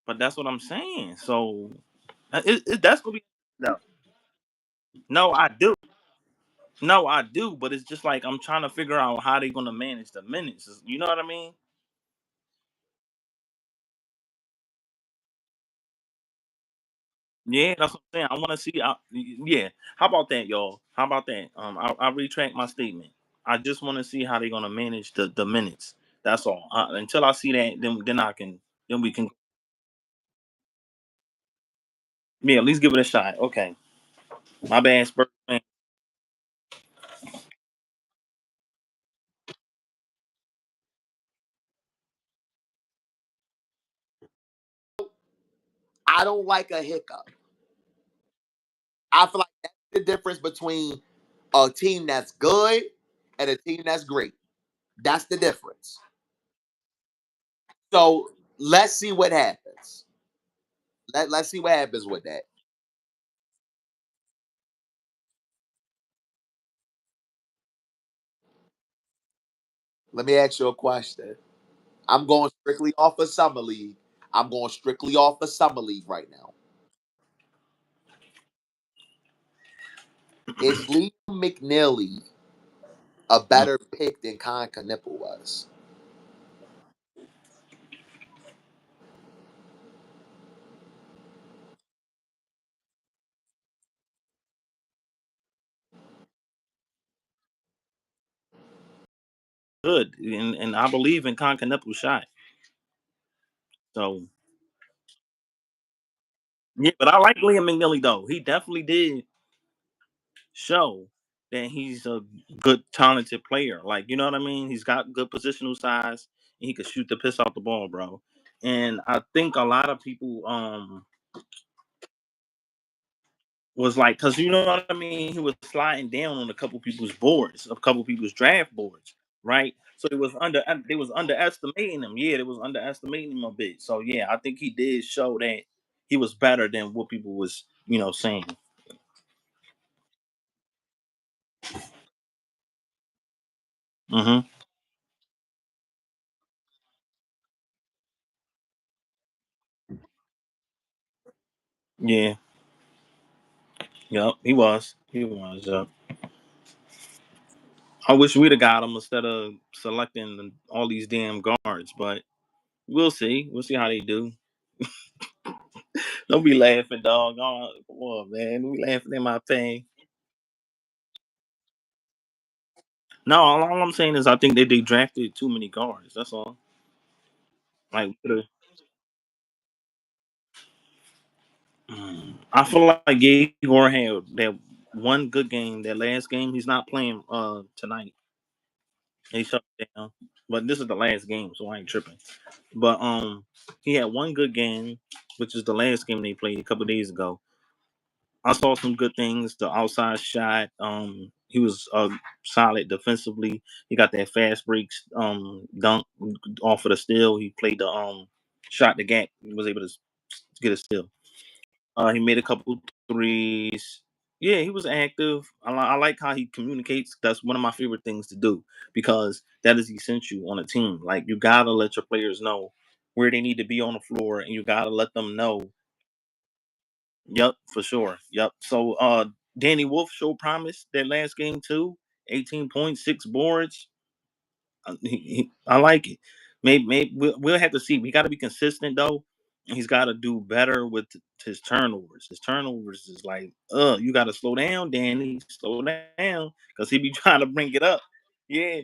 S1: But that's what I'm saying. So that's gonna be no. No, I do. No, I do. But it's just like I'm trying to figure out how they're gonna manage the minutes. You know what I mean? Yeah, that's what I'm saying. I want to see. Yeah, how about that, y'all? How about that? I retract my statement. I just want to see how they're gonna manage the minutes. That's all. Until I see that, then I can then we can yeah at least give it a shot. Okay, my bad, Spurs fan.
S2: I don't like a hiccup. I feel like that's the difference between a team that's good and a team that's great. That's the difference. So let's see what happens. Let's see what happens with that. Let me ask you a question. I'm going strictly off of Summer League. I'm going strictly off of Summer League right now. Is Liam McNeely a
S1: Mm,
S2: better pick than Con Knipple was?
S1: good, and I believe in Concanepple shot. So yeah, but I like Liam McNeely though. He definitely did show that he's a good, talented player. Like, you know what I mean? He's got good positional size. And he could shoot the piss off the ball, bro. And I think a lot of people was like, cause you know what I mean. He was sliding down on a couple people's boards, a couple people's draft boards, right? So they was underestimating him. Yeah, they was underestimating him a bit. So yeah, I think he did show that he was better than what people was, saying. Hmm. Yeah. Yep. He was. He was. Yep. I wish we'd have got him instead of selecting all these damn guards, but we'll see. We'll see how they do. Don't be laughing, dog. Oh, come on, man. Don't be laughing in my pain. No, all I'm saying is I think that they drafted too many guards. That's all. Like, I feel like Igor had that one good game. That last game, he's not playing tonight. He shut it down. But this is the last game, so I ain't tripping. But he had one good game, which is the last game they played a couple days ago. I saw some good things. The outside shot. He was solid defensively. He got that fast breaks dunk off of the steal. He played the shot the gap. He was able to get a steal. He made a couple threes. Yeah, he was active. I like how he communicates. That's one of my favorite things to do because that is essential on a team. Like you gotta let your players know where they need to be on the floor, and you gotta let them know. Yep, for sure. Yep. So Danny Wolf showed promise that last game too. 18.6 boards. I like it. Maybe we'll have to see. We got to be consistent though. He's got to do better with his turnovers. His turnovers is like, you got to slow down, Danny. Slow down, because he be trying to bring it up. Yeah.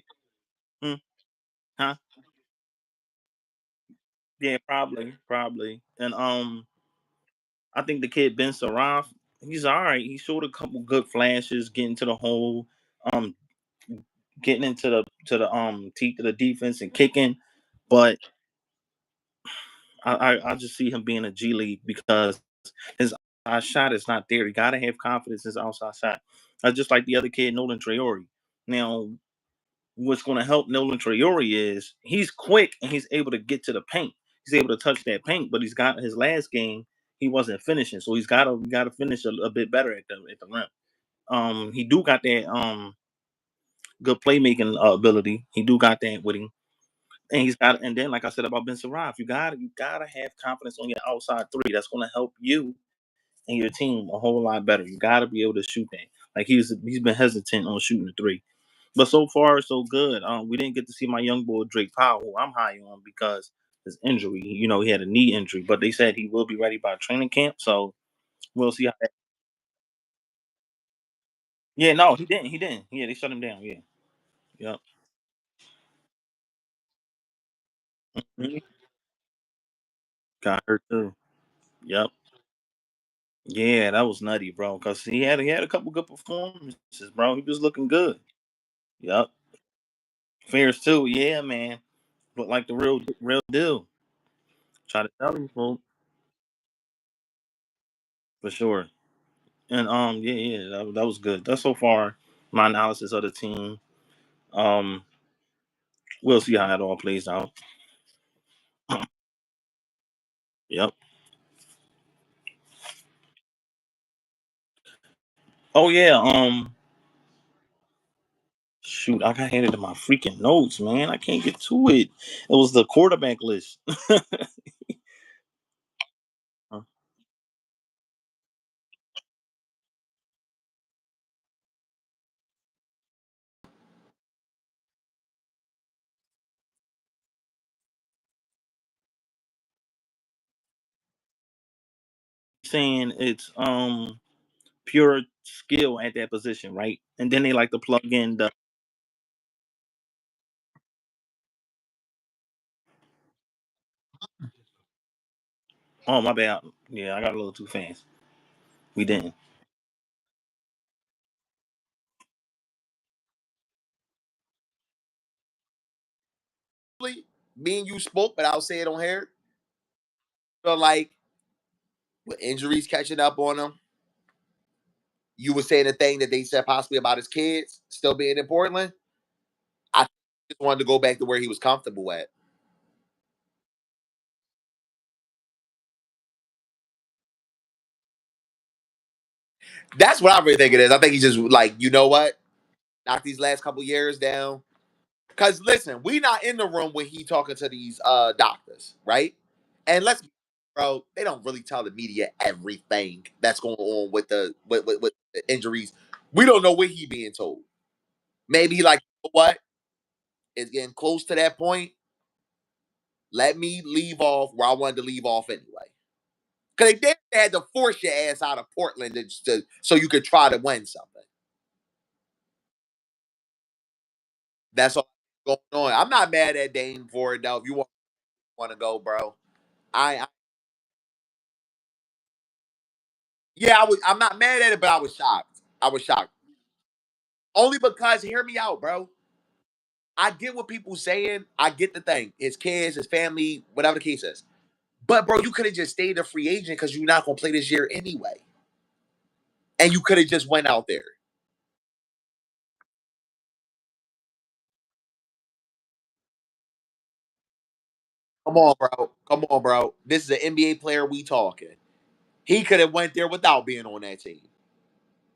S1: Hmm. Huh. Yeah. Probably. And I think the kid Ben Saraf, he's all right. He showed a couple good flashes, getting to the hole, um, getting into the teeth of the defense and kicking. But I just see him being a G League because his outside shot is not there. You gotta have confidence in his outside shot. Just like the other kid, Nolan Traore. Now what's going to help Nolan Traore is he's quick and he's able to get to the paint. He's able to touch that paint, but he's got his last game he wasn't finishing, so he's got to finish a bit better at the rim. He do got that good playmaking ability. He do got that with him, and he's got and then like I said about Ben Saraf, you gotta have confidence on your outside three. That's going to help you and your team a whole lot better. You got to be able to shoot that. Like he's been hesitant on shooting the three. But so far, so good. We didn't get to see my young boy Drake Powell, who I'm high on because his injury. He had a knee injury, but they said he will be ready by training camp. So we'll see how that. Yeah, no, he didn't. He didn't. Yeah, they shut him down. Yeah, yep. Mhm. Got hurt too. Yep. Yeah, that was nutty, bro. Cause he had a couple good performances, bro. He was looking good. Yep. Fairs too. Yeah, man. Look like the real deal. Try to tell you, folks, for sure. And yeah, yeah, that was good. That's so far my analysis of the team. Um, we'll see how it all plays out. Yep. Oh yeah. Shoot, I got handed to my freaking notes, man. I can't get to it. It was the quarterback list. Saying it's pure skill at that position, right? And then they like to plug in the. Oh my bad. Yeah, I got a little too fast. We didn't.
S2: Me and you spoke, but I'll say it on here. So like with injuries catching up on him, you were saying the thing that they said possibly about his kids still being in Portland. I just wanted to go back to where he was comfortable at. That's what I really think it is. I think he's just like, you know what? Knock these last couple years down. Cause listen, we not in the room when he talking to these doctors, right? And let's bro, they don't really tell the media everything that's going on with with the injuries. We don't know what he being told. Maybe he like, you know what? It's getting close to that point. Let me leave off where I wanted to leave off anyway. Because they had to force your ass out of Portland so you could try to win something. That's all going on. I'm not mad at Dane for it though. If you want to go, bro, I yeah, I was. I'm not mad at it, but I was shocked. I was shocked only because hear me out, bro. I get what people saying. I get the thing. His kids, his family, whatever the case is. But bro, you could have just stayed a free agent because you're not gonna play this year anyway, and you could have just went out there. Come on, bro. Come on, bro. This is an NBA player we talking. He could have went there without being on that team.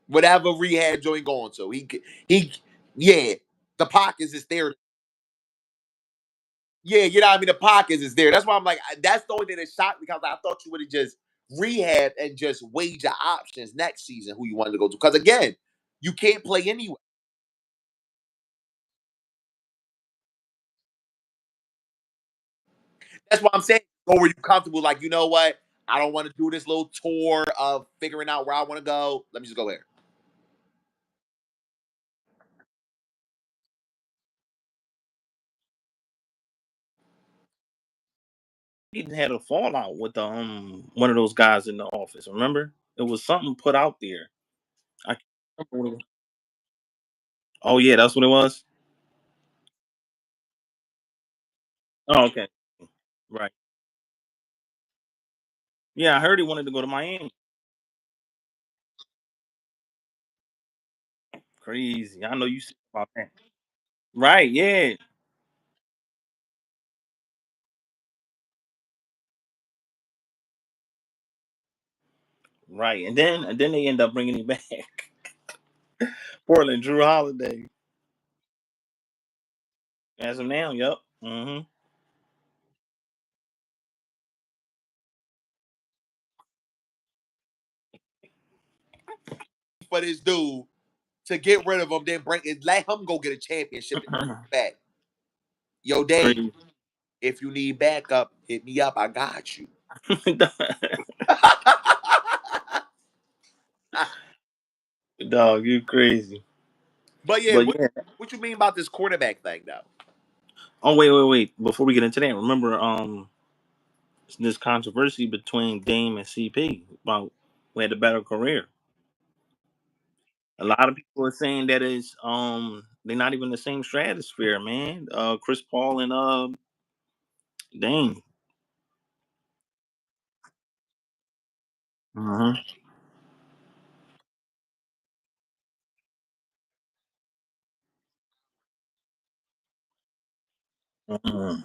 S2: Whatever rehab joint going to. He yeah. The pockets is there. Yeah, you know what I mean? The pockets is there. That's why I'm like, that's the only thing that shocked me because I thought you would have just rehab and just weighed your options next season who you wanted to go to. Because again, you can't play anyway. That's why I'm saying, go where you comfortable. Like, you know what? I don't want to do this little tour of figuring out where I want to go. Let me just go here.
S1: He had a fallout with the one of those guys in the office. Remember, it was something put out there. I can't remember what it was. Oh yeah, that's what it was. Oh okay, right. Yeah, I heard he wanted to go to Miami. Crazy. I know you see about that. Right, yeah. Right. And then they end up bringing him back. Portland, Drew Holiday. As of now, yep. Hmm.
S2: For this dude to get rid of him, then bring it, let him go get a championship and back. Yo, Dame,
S1: Crazy.
S2: if you need backup, hit me up. I got you.
S1: Dog, you crazy.
S2: But yeah,
S1: But
S2: what
S1: yeah.
S2: what you mean about this quarterback thing though?
S1: Oh, wait. Before we get into that, remember this controversy between Dame and CP about who had the better career. A lot of people are saying that it's they're not even the same stratosphere, man. Chris Paul and Dame. Hmm. Hmm.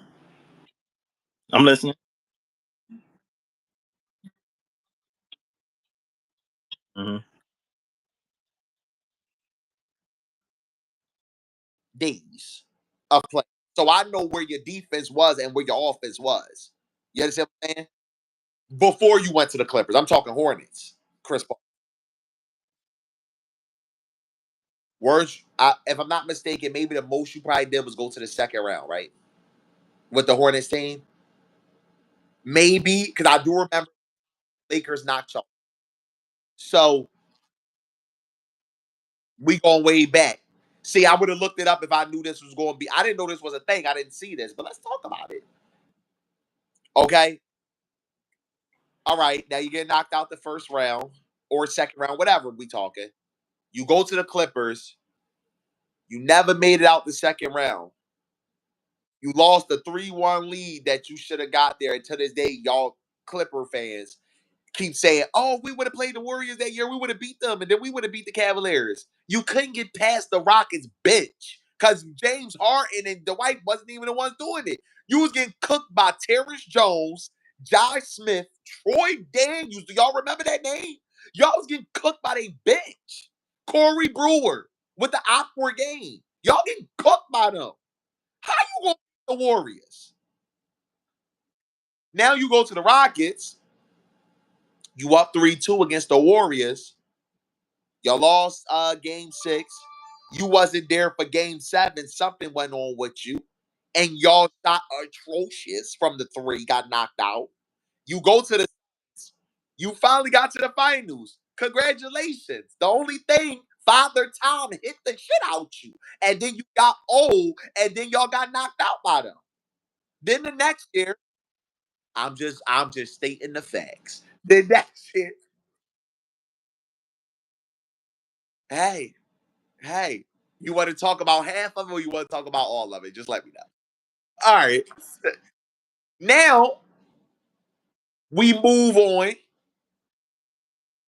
S1: I'm listening. Hmm.
S2: Days of play. So I know where your defense was and where your offense was. You understand what I'm saying? Before you went to the Clippers, I'm talking Hornets. Chris Paul. Words, if I'm not mistaken, maybe the most you probably did was go to the second round, right? With the Hornets team. Maybe, because I do remember Lakers knocked y'all. So we going way back. See, I would have looked it up if I knew this was going to be. I didn't know this was a thing. I didn't see this, but let's talk about it. Okay. All right. Now you get knocked out the first round or second round, whatever we talking. You go to the Clippers. You never made it out the second round. You lost the 3-1 lead that you should have got there. And to this day, y'all Clipper fans keep saying, "Oh, we would have played the Warriors that year. We would have beat them, and then we would have beat the Cavaliers." You couldn't get past the Rockets bench because James Harden and Dwight wasn't even the ones doing it. You was getting cooked by Terrence Jones, Josh Smith, Troy Daniels. Do y'all remember that name? Y'all was getting cooked by their bench. Corey Brewer with the awkward game. Y'all getting cooked by them. How you gonna beat the Warriors? Now you go to the Rockets. You up 3-2 against the Warriors. You lost game six. You wasn't there for game seven. Something went on with you. And y'all shot atrocious from the three, got knocked out. You go to the you finally got to the finals. Congratulations. The only thing, Father Time hit the shit out you. And then you got old, and then y'all got knocked out by them. Then the next year, I'm just stating the facts. Then that shit, hey, hey, you want to talk about half of it or you want to talk about all of it? Just let me know. All right. Now we move on.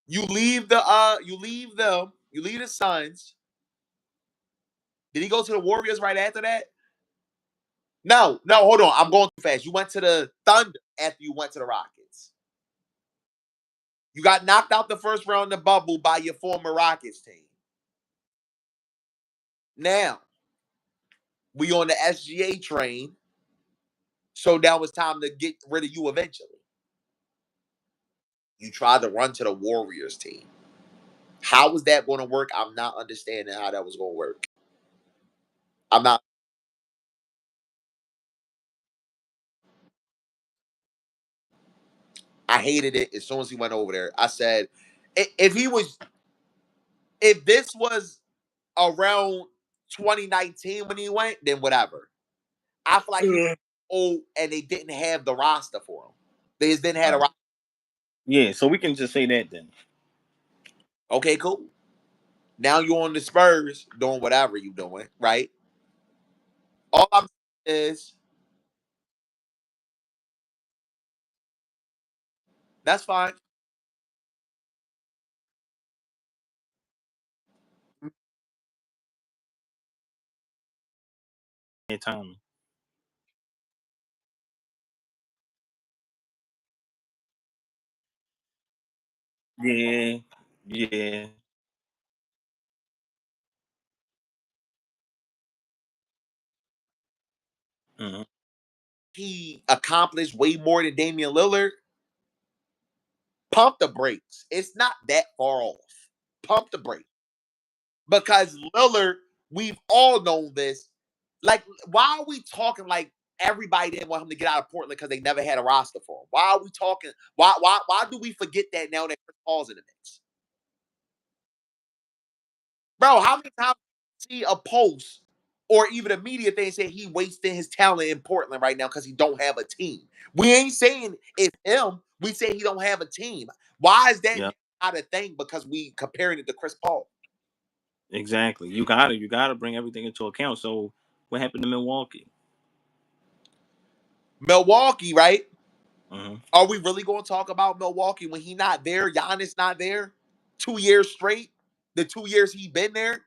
S2: You leave the Suns. Did he go to the Warriors right after that? No, no, hold on. I'm going too fast. You went to the Thunder after you went to the Rockets. You got knocked out the first round of the bubble by your former Rockets team. Now we on the SGA train. So now it's time to get rid of you eventually. You tried to run to the Warriors team. How was that going to work? I'm not understanding how that was going to work. I'm not. I hated it as soon as he went over there. I said, if he was, if this was around 2019 when he went, then whatever. I feel like he was
S1: Yeah.
S2: old and they didn't have the roster for him. They just didn't have
S1: All
S2: a
S1: right.
S2: roster.
S1: Yeah, so we can just say that then.
S2: Okay, cool. Now you're on the Spurs doing whatever you're doing, right? All I'm saying is that's fine.
S1: time. Yeah, yeah. Mhm.
S2: He accomplished way more than Damian Lillard. Pump the brakes. It's not that far off. Pump the brakes. Because Lillard, we've all known this. Like, why are we talking like everybody didn't want him to get out of Portland because they never had a roster for him? Why are we talking? Why do we forget that now that Chris Paul's in the mix? Bro, how many times do you see a post or even a media thing say he wasting his talent in Portland right now because he don't have a team? We ain't saying it's him. We say he don't have a team. Why is that
S1: Yeah,
S2: not a thing? Because we comparing it to Chris Paul.
S1: exactly. You gotta bring everything into account. So what happened to Milwaukee?
S2: Milwaukee, right?
S1: Hmm.
S2: Are we really going to talk about Milwaukee when he not there? Giannis not there 2 years straight. The 2 years he been there.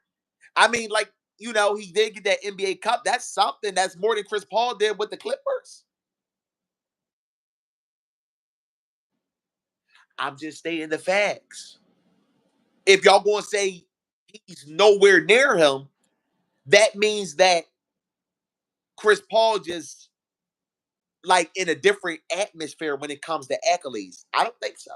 S2: I mean, like he did get that NBA Cup. That's something. That's more than Chris Paul did with the Clippers. I'm just stating the facts. If y'all going to say he's nowhere near him, that means that Chris Paul just like in a different atmosphere when it comes to accolades. I don't think so.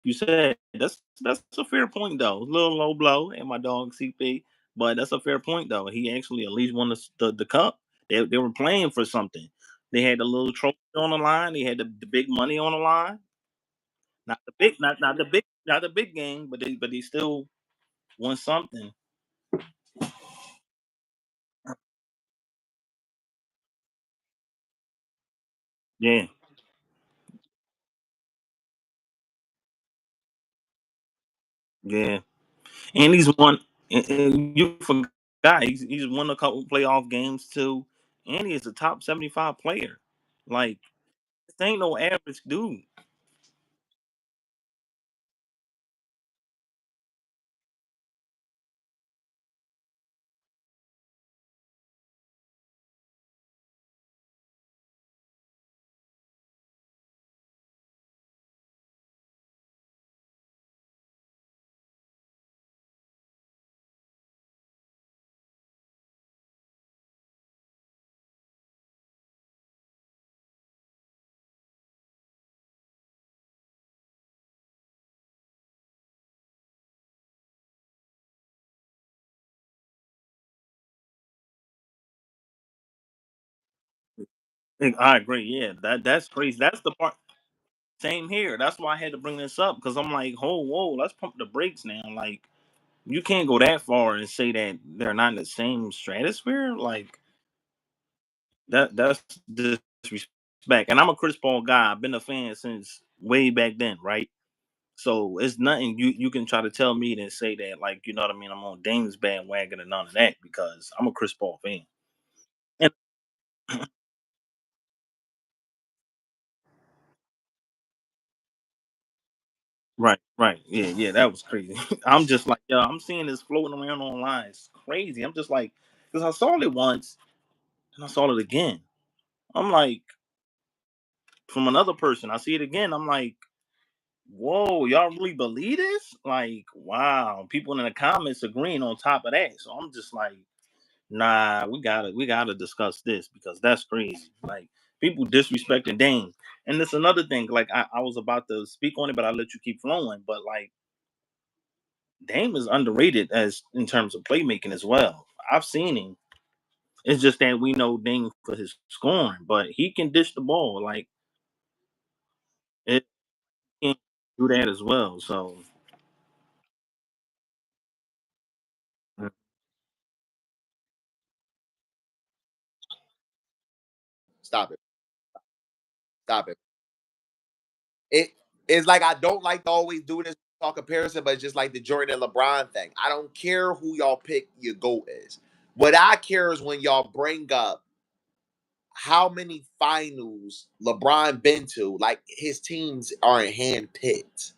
S1: You said that's a fair point though. A little low blow and my dog CP, but that's a fair point though. He actually at least won the cup. They were playing for something. They had the little trophy on the line. They had the big money on the line. Not the big game, but they still won something. Yeah, yeah. And he's won. And you forgot he's won a couple playoff games too, and he is a top 75 player. Like this ain't no average dude. I agree. Yeah, that's crazy. That's the part. Same here. That's why I had to bring this up because I'm like, whoa, let's pump the brakes now. Like, you can't go that far and say that they're not in the same stratosphere. Like that's disrespect. And I'm a Chris Paul guy. I've been a fan since way back then, right? So it's nothing you can try to tell me to say that, like, you know what I mean. I'm on Dame's bandwagon and none of that because I'm a Chris Paul fan. And right, yeah, that was crazy. I'm just like, yo, I'm seeing this floating around online. It's crazy. I'm just like, because I saw it once and I saw it again. I'm like, from another person, I see it again. I'm like, whoa, y'all really believe this? Like, wow. People in the comments agreeing on top of that. So I'm just like, nah, we gotta discuss this because that's crazy. Like people disrespecting Dame. And that's another thing. Like I was about to speak on it, but I let you keep flowing. But like Dame is underrated as in terms of playmaking as well. I've seen him. It's just that we know Dame for his scoring, but he can dish the ball. Like it can do that as well. So mm,
S2: Stop it. Stop it. It is like I don't like to always do this talk comparison, but it's just like the Jordan and LeBron thing. I don't care who y'all pick your GOAT is. What I care is when y'all bring up how many finals LeBron been to, like his teams are in hand picked.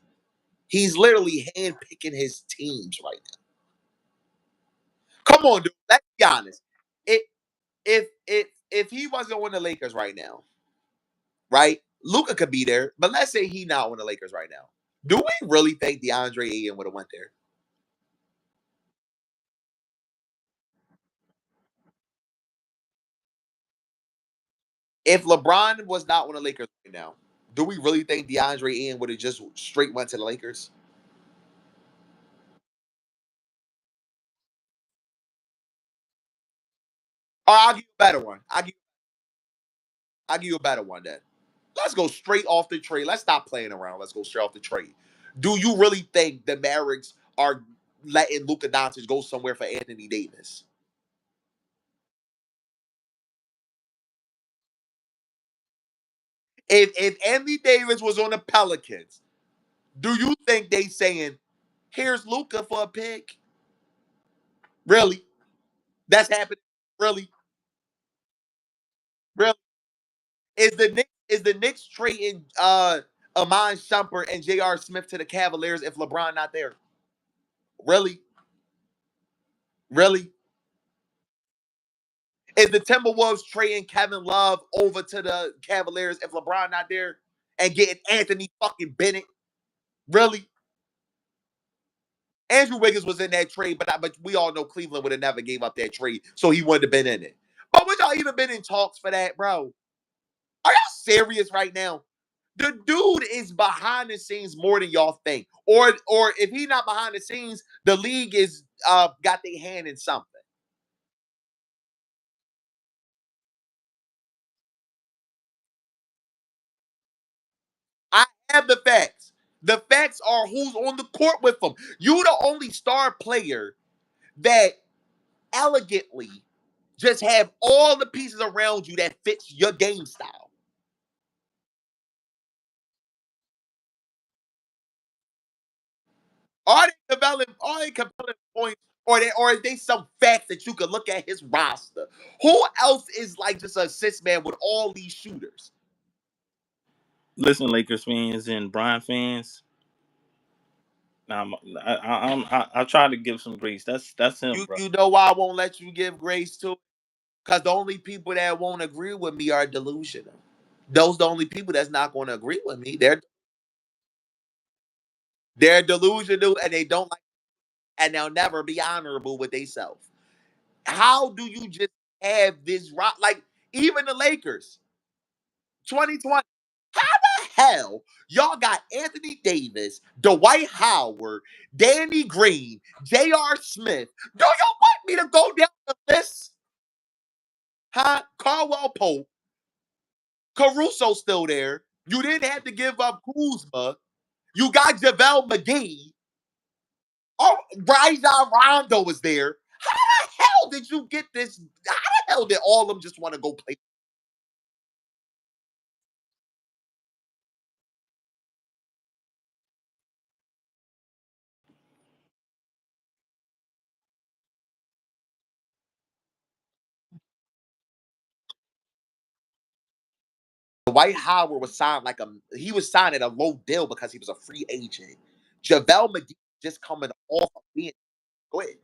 S2: He's literally handpicking his teams right now. Come on, dude. Let's be honest. It, if he wasn't on the Lakers right now, right? Luca could be there, but let's say he not on the Lakers right now. Do we really think DeAndre Ayton would have went there? If LeBron was not on the Lakers right now, do we really think DeAndre Ayton would have just straight went to the Lakers? Or I'll give you a better one. I'll give you a better one then. Let's go straight off the trade. Let's stop playing around. Let's go straight off the trade. Do you really think the Mavericks are letting Luka Doncic go somewhere for Anthony Davis? If Anthony Davis was on the Pelicans, do you think they saying, "Here's Luka for a pick"? Really? That's happening. Really? Really? Is the Knicks trading Amon Shumpert and J.R. Smith to the Cavaliers if LeBron not there? Really? Really? Is the Timberwolves trading Kevin Love over to the Cavaliers if LeBron not there and getting Anthony fucking Bennett? Really? Andrew Wiggins was in that trade, but we all know Cleveland would have never gave up that trade, so he wouldn't have been in it. But would y'all even been in talks for that, bro? Are y'all serious right now? The dude is behind the scenes more than y'all think. Or if he's not behind the scenes, the league is got their hand in something. I have the facts. The facts are who's on the court with them. You the only star player that elegantly just have all the pieces around you that fits your game style. Are they compelling points, or are they some facts that you can look at his roster? Who else is like just a assist man with all these shooters?
S1: Listen, Lakers fans and Brian fans. I try to give some grace. That's him,
S2: You
S1: bro.
S2: you know why I won't let you give grace to? Because the only people that won't agree with me are delusional. Those the only people that's not going to agree with me. They're delusional and they don't like and they'll never be honorable with themselves. How do you just have this rock like even the Lakers 2020? How the hell y'all got Anthony Davis, Dwight Howard, Danny Green, J.R. Smith? Do you want me to go down the list? Huh? Caldwell Pope, Caruso still there. You didn't have to give up Kuzma. You got JaVale McGee. Oh, Rajon Rondo was there. How the hell did you get this? How the hell did all of them just want to go play? Dwight Howard was signed he was signed at a low deal because he was a free agent. JaVale McGee just coming off of being go ahead.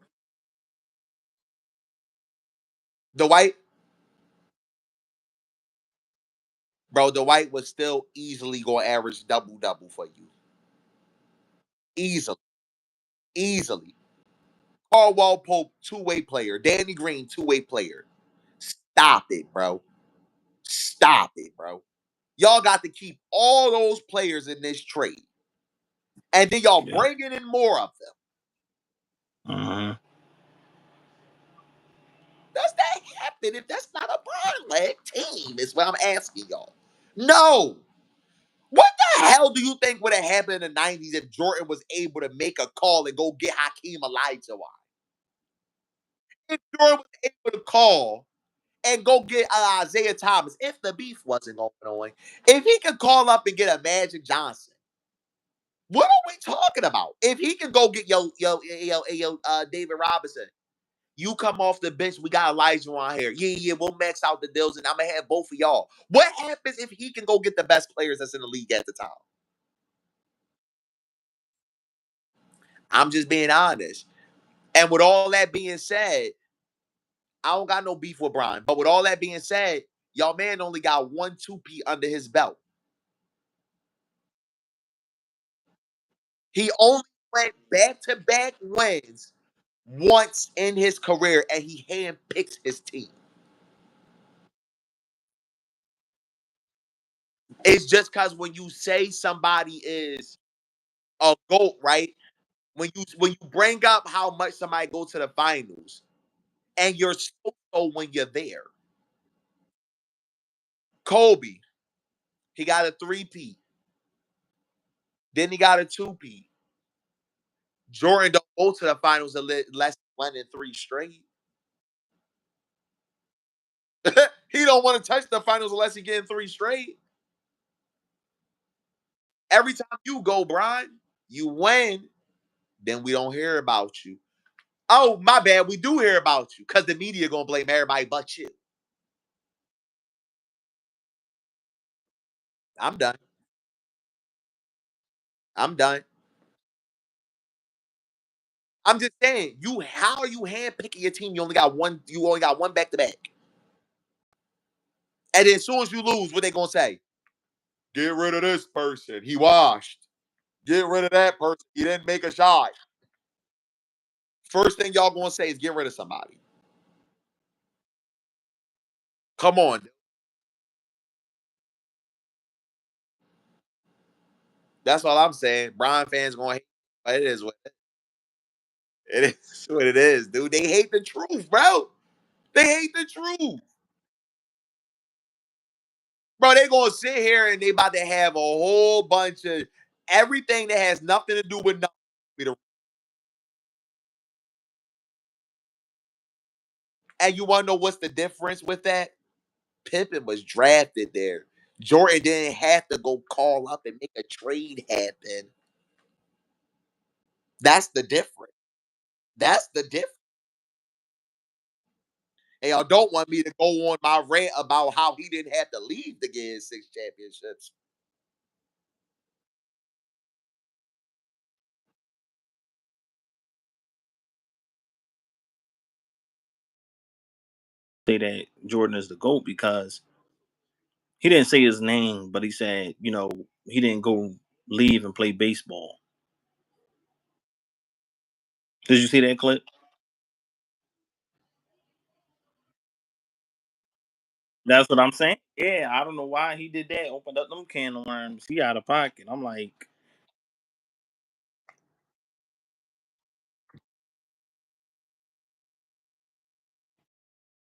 S2: Dwight, bro, Dwight was still easily gonna average double for you. Easily. Easily. Caldwell Pope, two-way player. Danny Green, two-way player. Stop it, bro. Stop it, bro. Y'all got to keep all those players in this trade. And then y'all
S1: Yeah.
S2: bringing in more of them.
S1: Uh-huh.
S2: Does that happen if that's not a broad-leg team? Is what I'm asking y'all. No. What the hell do you think would have happened in the 90s if Jordan was able to make a call and go get Hakeem Olajuwon? If Jordan was able to call and go get Isaiah Thomas, if the beef wasn't going on, if he could call up and get a Magic Johnson, what are we talking about? If he can go get David Robinson, you come off the bench, we got Elijah on here. Yeah, we'll max out the deals, and I'm gonna have both of y'all. What happens if he can go get the best players that's in the league at the time? I'm just being honest. And with all that being said, I don't got no beef with Brian. But with all that being said, y'all man only got one two-peat under his belt. He only went back-to-back wins once in his career, and he handpicks his team. It's just because when you say somebody is a GOAT, right? When you bring up how much somebody go to the finals, and you're so when you're there. Kobe, he got a three-peat. Then he got a two-peat. Jordan don't go to the finals unless one and three straight. He don't want to touch the finals unless he getting three straight. Every time you go, Brian, you win, then we don't hear about you. Oh, my bad, we do hear about you because the media gonna blame everybody but you. I'm done. I'm done. I'm just saying, how are you handpicking your team? You only got one back to back. And then as soon as you lose, what they gonna say? Get rid of this person. He washed. Get rid of that person. He didn't make a shot. First thing y'all gonna say is get rid of somebody. Come on. That's all I'm saying. Brian fans gonna hate. But it is what it is, dude. They hate the truth, bro. They hate the truth. Bro, they gonna sit here and they about to have a whole bunch of everything that has nothing to do with nothing. And you wanna know what's the difference with that? Pippen was drafted there. Jordan didn't have to go call up and make a trade happen. That's the difference. That's the difference. And y'all don't want me to go on my rant about how he didn't have to leave to get his six championships.
S1: Say that Jordan is the GOAT because he didn't say his name, but he said, he didn't go leave and play baseball. Did you see that clip? That's what I'm saying. Yeah, I don't know why he did that. Opened up them can of worms. He out of pocket. I'm like,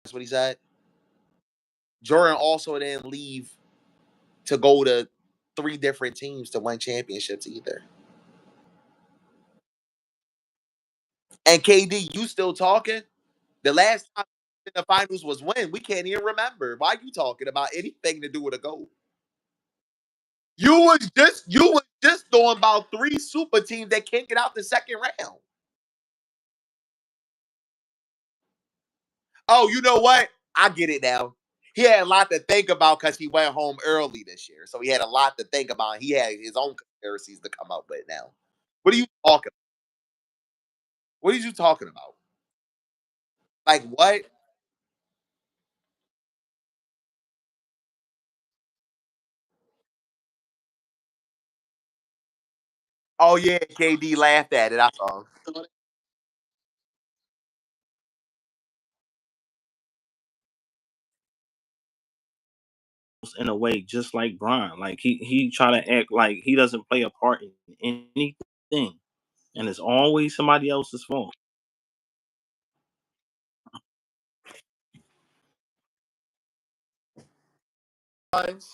S2: That's what he said. Jordan also didn't leave to go to three different teams to win championships either. And KD, you still talking? The last time in the finals was when? We can't even remember. Why you talking about anything to do with a goal? You was just throwing about three super teams that can't get out the second round. Oh, you know what? I get it now. He had a lot to think about because he went home early this year. So he had a lot to think about. He had his own conspiracies to come up with now. What are you talking What are you talking about? Like what? Oh yeah, KD laughed at it. I saw him.
S1: in a way, just like Brian. Like he try to act like he doesn't play a part in anything, and it's always somebody else's fault.
S2: As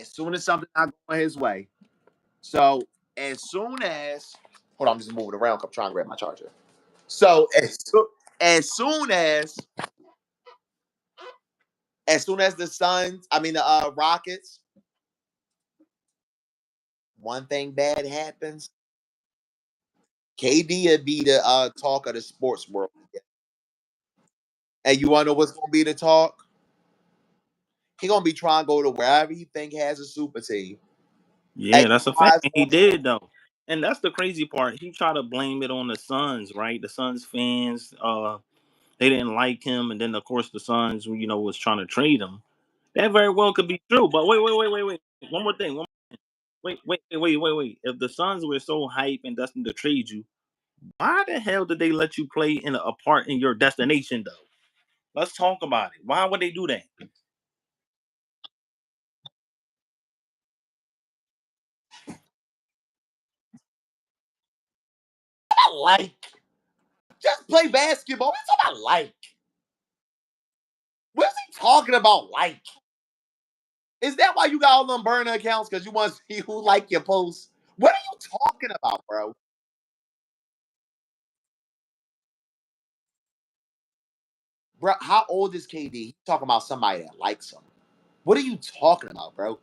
S2: soon as something not going his way. So as soon as hold on, I'm just moving around. I'm trying to grab my charger. So as soon as the Suns, I mean the Rockets, one thing bad happens, KD would be the talk of the sports world. And you wanna know what's gonna be the talk? He gonna be trying to go to wherever he think has a super team. And
S1: Yeah,
S2: you
S1: that's a
S2: know
S1: fact.
S2: how it's
S1: And he
S2: gonna
S1: did though. And that's the crazy part. He tried to blame it on the Suns, right? The Suns fans, they didn't like him, and then of course the Suns, was trying to trade him. That very well could be true. But wait. One more thing. Wait. If the Suns were so hype and destined to trade you, why the hell did they let you play in a part in your destination though? Let's talk about it. Why would they do that?
S2: I like. Just play basketball. What's about like? What's he talking about? Like, is that why you got all them burner accounts? Because you want to see who like your posts? What are you talking about, bro? Bro, how old is KD? He talking about somebody that likes him. What are you talking about, bro?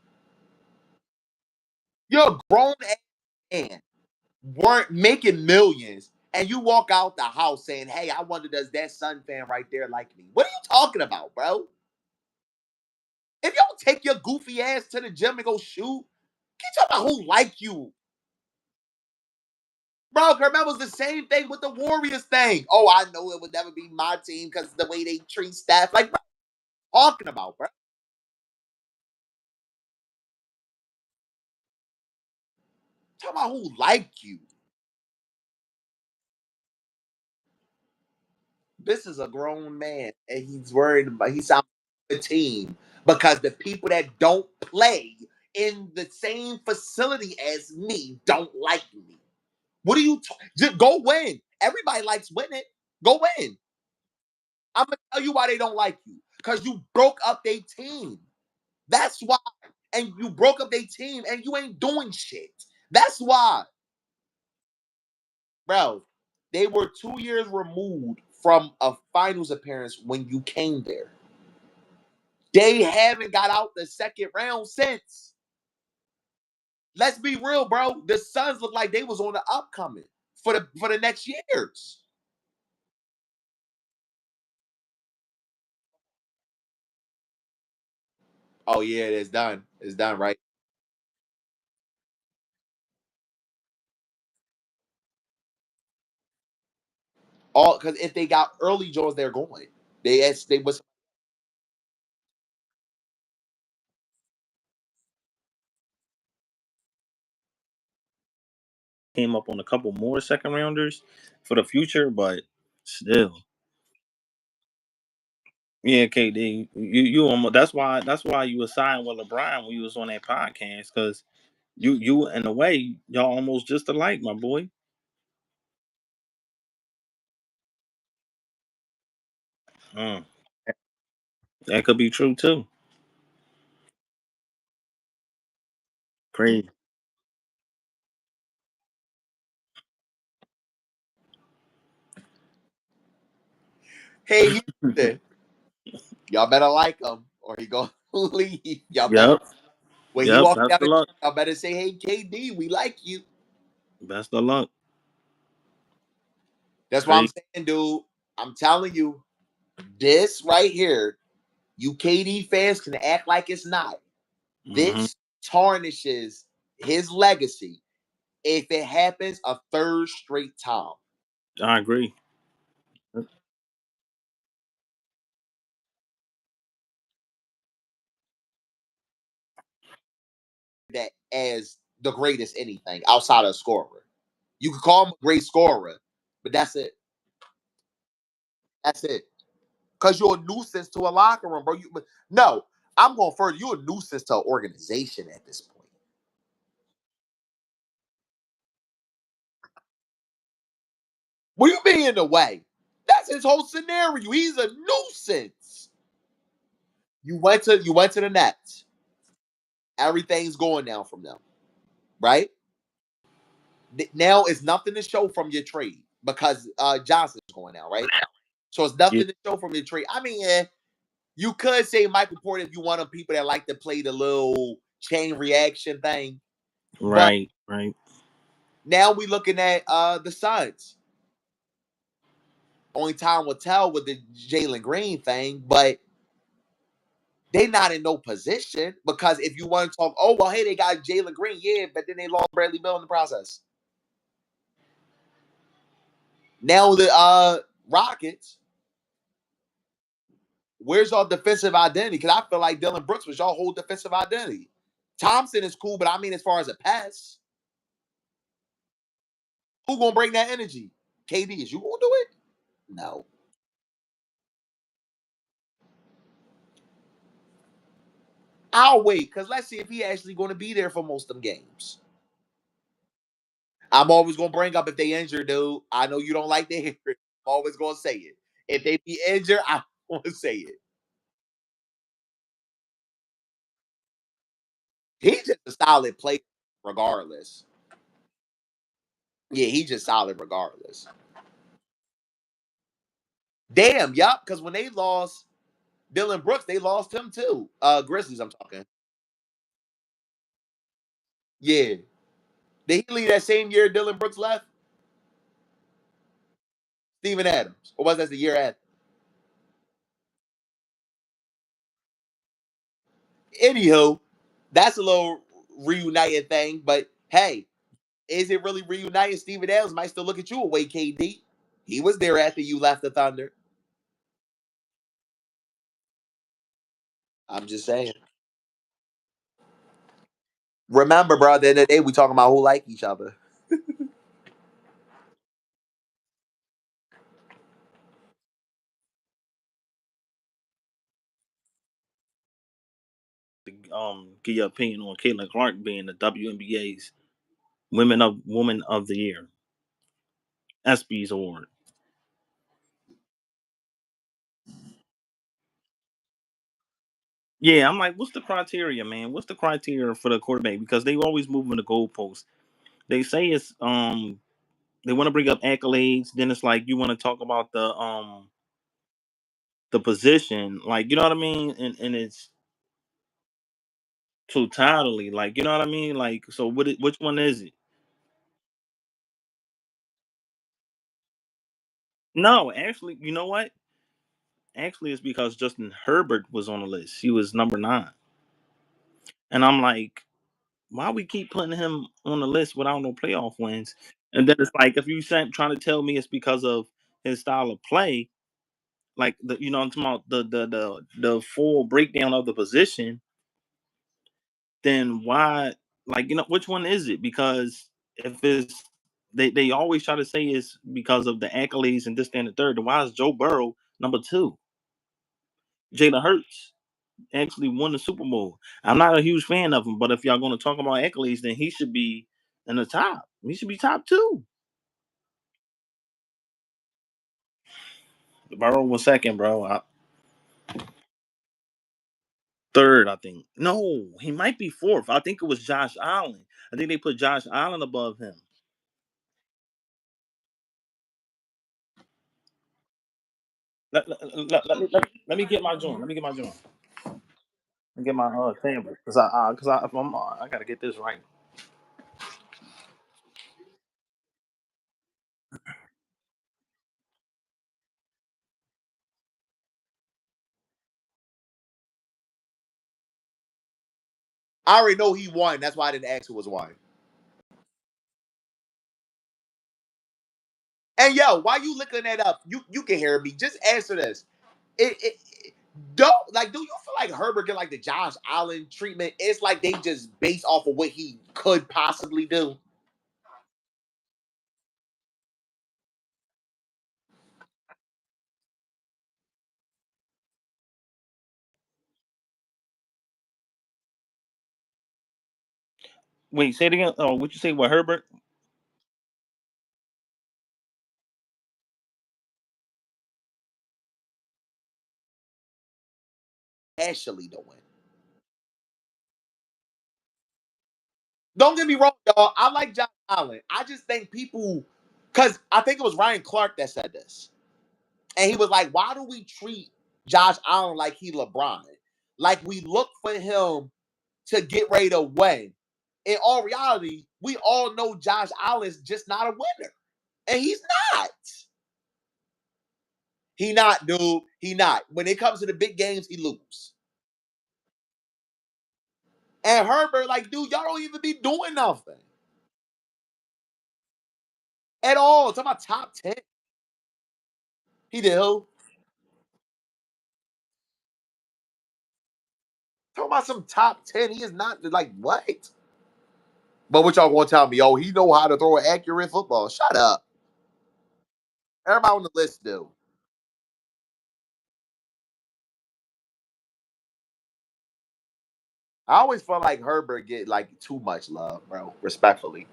S2: You're a grown ass man, weren't making millions, and you walk out the house saying, "Hey, I wonder does that Sun fan right there like me?" What are you talking about, bro? If you don't take your goofy ass to the gym and go shoot, keep talking about who like you. Bro, remember, it was the same thing with the Warriors thing. Oh, I know it would never be my team because the way they treat staff. Like, bro, talking about, bro. Talking about who like you. This is a grown man, and he's worried about he sounds like the team because the people that don't play in the same facility as me don't like me. What do you just go win? Everybody likes winning. Go win. I'm gonna tell you why they don't like you because you broke up their team. That's why. And you broke up their team and you ain't doing shit. That's why, bro. They were 2 years removed from a finals appearance when you came there. They haven't got out the second round since. Let's be real, bro. The Suns look like they was on the upcoming for the next years. Oh yeah, it's done. It's done, right? All because if they got early Jones, they're going. They was
S1: Came up on a couple more second rounders for the future, but still. Yeah, KD. You almost that's why you were signed with LeBron when you was on that podcast, because you in a way, y'all almost just alike, my boy. Mm, that could be true too. Crazy.
S2: hey Houston, y'all better like him or he gonna leave. Y'all better
S1: Yep.
S2: when he
S1: Yep.
S2: walk
S1: Best
S2: down
S1: of
S2: the,
S1: luck.
S2: y'all better say, "Hey KD, we like you."
S1: Best of luck.
S2: That's what I'm
S1: Crazy.
S2: saying, dude. I'm telling you, this right here, you KD fans can act like it's not.
S1: Hmm.
S2: This tarnishes his legacy if it happens a third straight time.
S1: I agree.
S2: That as the greatest anything outside of a scorer. You could call him a great scorer, but that's it. That's it. Because you're a nuisance to a locker room, bro. No, I'm going further. You're a nuisance to an organization at this point. What do you mean in the way? That's his whole scenario. He's a nuisance. You went to the Nets. Everything's going down from them, right? Now it's nothing to show from your trade because Johnson's going now, right? So it's
S1: Yeah.
S2: nothing to show from your trade. I mean, you could say Michael Porter if you want of people that like to play the little chain reaction thing, but
S1: Right. Right.
S2: now we looking at the Suns. Only time will tell with the Jalen Green thing, but they not in no position because if you want to talk, oh well, hey, they got Jalen Green, yeah, but then they lost Bradley Bill in the process. Now the Rockets, where's your defensive identity? Because I feel like Dylan Brooks was your whole defensive identity. Thompson is cool, but I mean, as far as a pass, who gonna bring that energy? KD, is you gonna do it? No. I'll wait because let's see if he actually going to be there for most of them games. I'm always gonna bring up if they injured, dude. I know you don't like to hear it. I'm always gonna say it. If they be injured, I'm gonna say it. He's just a solid player, regardless. Yeah, he's just solid regardless. Damn, yup. Because when they lost Dylan Brooks, they lost him too. Grizzlies, I'm talking. Yeah. Did he leave that same year Dylan Brooks left? Steven Adams. Or was that the year after? Anywho, that's a little reunited thing, but hey, is it really reuniting? Steven Adams might still look at you away, KD. He was there after you left the Thunder. I'm just saying. Remember, bro, at the end of the day, we talking about who like each other.
S1: Give your opinion on Caitlin Clark being the WNBA's Woman of the Year, Espys Award. Yeah, I'm like, what's the criteria, man? What's the criteria for the quarterback? Because they always moving the goalposts. They say it's they want to bring up accolades, then it's like you want to talk about the position, like you know what I mean, and it's totally like you know what I mean, like so which one is it? No, actually, you know what? Actually, it's because Justin Herbert was on the list. He was number 9, and I'm like, why we keep putting him on the list without no playoff wins? And then it's like if you trying to tell me it's because of his style of play, like you know I'm talking about the full breakdown of the position, then why like you know which one is it? Because if it's they always try to say it's because of the accolades and this that, and the third. Then why is Joe Burrow number 2? Jalen Hurts actually won the Super Bowl. I'm not a huge fan of him, but if y'all going to talk about accolades, then he should be in the top. He should be top 2. Burrow was second, bro. Third, I think. No, he might be fourth. I think it was Josh Allen. I think they put Josh Allen above him. Let me get my joint. Let me get my joint. Let me get my tablet because I gotta get this right.
S2: I already know he won. That's why I didn't ask who was won. And yo, why you looking that up? You can hear me. Just answer this. It don't like. Do you feel like Herbert get like the Josh Allen treatment? It's like they just base off of what he could possibly do.
S1: Wait, say it again. Oh, what you say? What Herbert?
S2: Actually doing. Don't get me wrong, y'all. I like Josh Allen. I just think people, because I think it was Ryan Clark that said this, and he was like, "Why do we treat Josh Allen like he LeBron? Like we look for him to get ready to win. In all reality, we all know Josh Allen's just not a winner. And he's not. He not, dude. He not. When it comes to the big games, he lose. And Herbert, like, dude, y'all don't even be doing nothing at all. Talking about top 10. He did who? Talking about some top 10. He is not like what? But what y'all gonna tell me? Oh, he know how to throw an accurate football. Shut up. Everybody on the list do. I always felt like Herbert get like too much love, bro. Respectfully.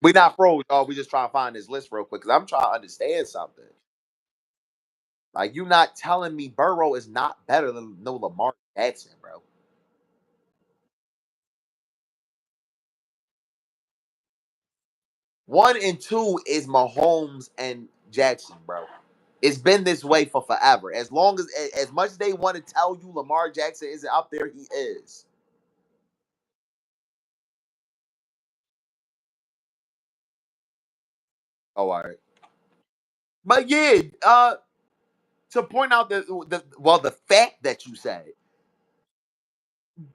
S2: We not froze, y'all. We just trying to find this list real quick because I'm trying to understand something. Like you not telling me Burrow is not better than no Lamar Jackson, bro. 1 and 2 is Mahomes and Jackson, bro. It's been this way for forever. As long as much as they want to tell you Lamar Jackson isn't up there, he is. Oh, all right. But yeah, to point out the fact that you said,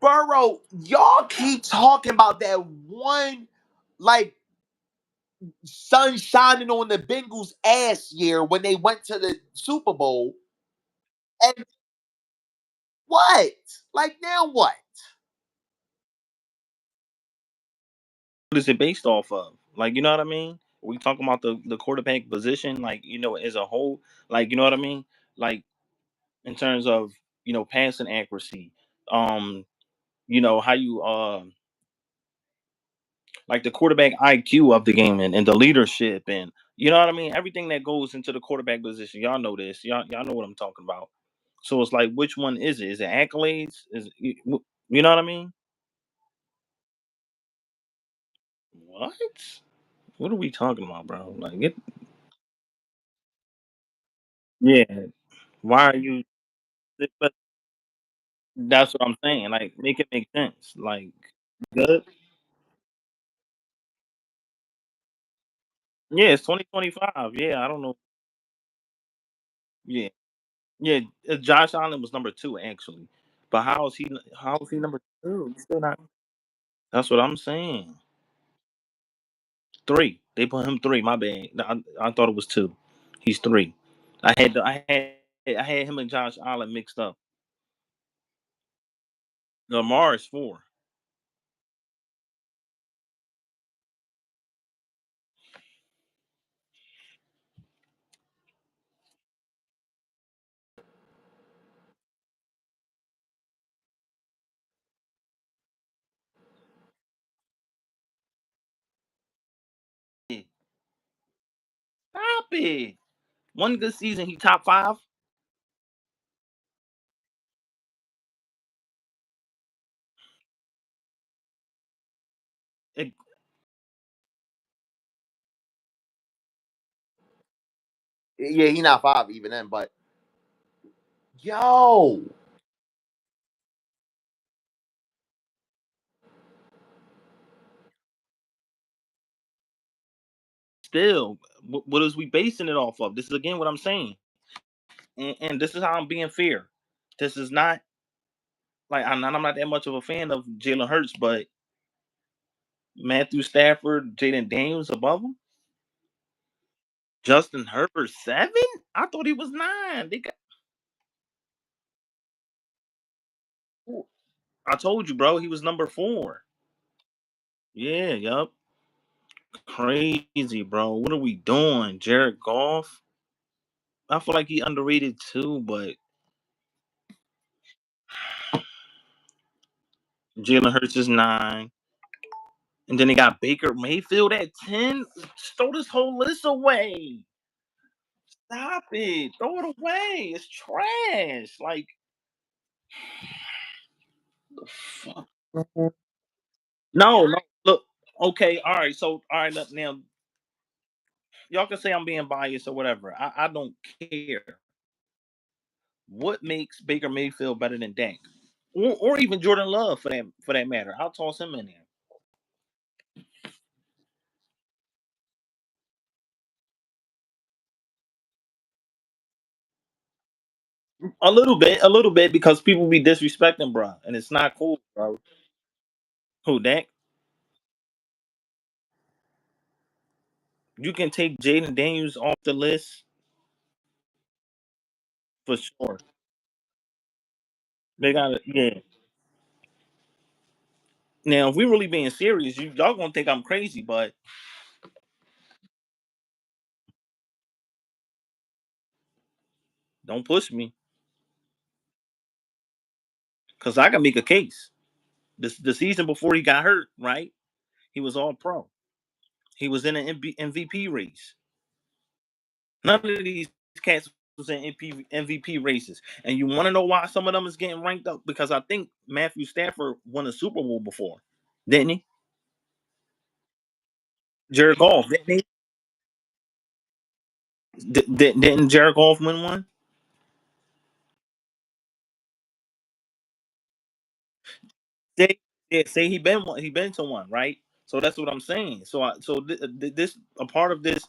S2: Burrow, y'all keep talking about that one like sun shining on the Bengals ass year when they went to the Super Bowl. And what? Like now what?
S1: What is it based off of? Like, you know what I mean? We talking about the quarterback position, like, as a whole, like, you know what I mean? Like, in terms of, passing accuracy, um, how you like the quarterback IQ of the game, and the leadership, and you know what I mean, everything that goes into the quarterback position. Y'all know this. Y'all know what I'm talking about. So it's like, which one is it? Is it accolades? You know what I mean? What? What are we talking about, bro? Like it. Yeah. Why are you? But that's what I'm saying. Like, make it make sense. Like, good. Yeah, it's 2025. Yeah, I don't know. Yeah, yeah. Josh Allen was number two actually, but how is he? How is he number two? He's still not. That's what I'm saying. Three. They put him three. My bad. I thought it was two. He's three. I had him and Josh Allen mixed up. Lamar is four. Yeah. Stop it. One good season, he top five. It-
S2: Yeah, he not five even then, but yo,
S1: Still, what is we basing it off of? This is again what I'm saying, and this is how I'm being fair. This is not like I'm not that much of a fan of Jalen Hurts, but Matthew Stafford, Jaden Daniels above him. Justin Herbert 7? I thought he was 9. They got. I told you, bro. He was number 4. Yeah, yup. Crazy, bro. What are we doing, Jared Goff? I feel like he underrated too, but Jalen Hurts is 9. And then they got Baker Mayfield at 10. Throw this whole list away. Stop it. Throw it away. It's trash. Like, the fuck? No, no. Look, okay, all right. So, all right, now y'all can say I'm being biased or whatever. I don't care. What makes Baker Mayfield better than Dak? Or even Jordan Love for that matter. I'll toss him in there. a little bit, because people be disrespecting, bro, and it's not cool, bro. Who that? You can take Jaden Daniels off the list for sure. They got it. Yeah. Now, if we really being serious, y'all gonna think I'm crazy, but don't push me, cause I can make a case. The season before he got hurt, right? He was all pro. He was in an MVP race. None of these cats was in MVP races. And you want to know why some of them is getting ranked up? Because I think Matthew Stafford won a Super Bowl before, didn't he? Jared Goff, didn't he? Didn't Jared Goff win one? Say, yeah, say he been one. He been to one, right? So that's what I'm saying. This a part of this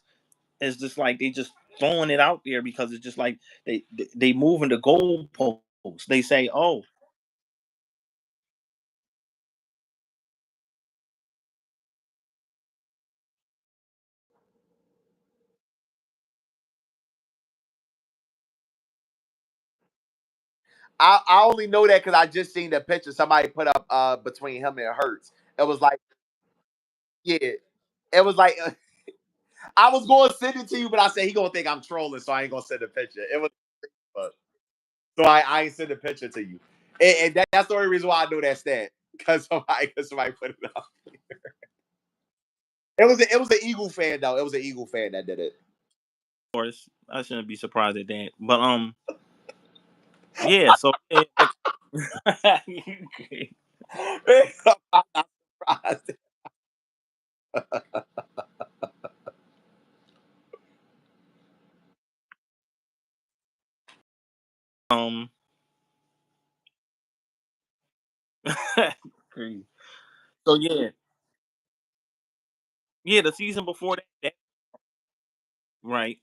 S1: is just like they just throwing it out there because it's just like they moving the goalposts. They say, oh,
S2: I only know that because I just seen the picture somebody put up between him and Hurts. It was like, yeah, it was like I was going to send it to you, but I said he gonna think I'm trolling, so I ain't gonna send the picture. It was so I ain't send the picture to you, and that's the only reason why I know that stat because somebody put it up. It was an Eagle fan though. It was an Eagle fan that did it.
S1: of course, I shouldn't be surprised at that. But yeah. So yeah,
S2: I'm not surprised.
S1: um, crazy. So yeah, yeah. The season before that, right?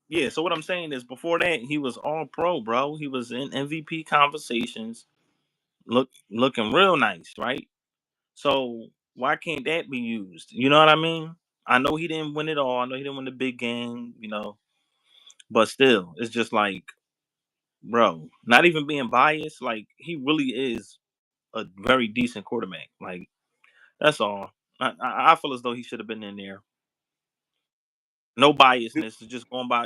S1: Yeah. So what I'm saying is, before that, he was all pro, bro. He was in MVP conversations, looking real nice, right? So why can't that be used? You know what I mean? I know he didn't win it all. I know he didn't win the big game. But still, it's just like, bro, not even being biased, like he really is a very decent quarterback. Like that's all. I feel as though he should have been in there. No biasness, just going by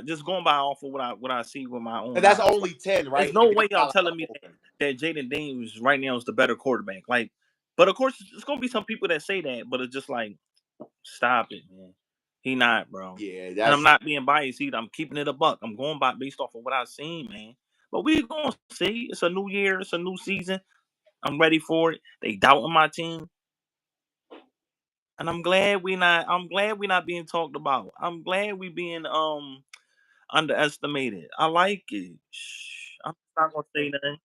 S1: off of what I see with my own
S2: That's
S1: eyes. Like,
S2: only 10,
S1: there's
S2: right?
S1: no
S2: Like that's
S1: way y'all
S2: not like the
S1: telling me
S2: whole thing.
S1: that Jaden Daniels right now is the better quarterback. Like, but of course, it's gonna be some people that say that, but it's just like, stop it, man. He not, bro.
S2: Yeah,
S1: And I'm
S2: that's
S1: not being biased either. I'm keeping it a buck. I'm going by based off of what I've seen, man. But we gonna see. It's a new year. It's a new season. I'm ready for it. They doubting my team, and I'm glad we not. I'm glad we not being talked about. I'm glad we being underestimated. I like it. Shh, I'm not gonna say nothing.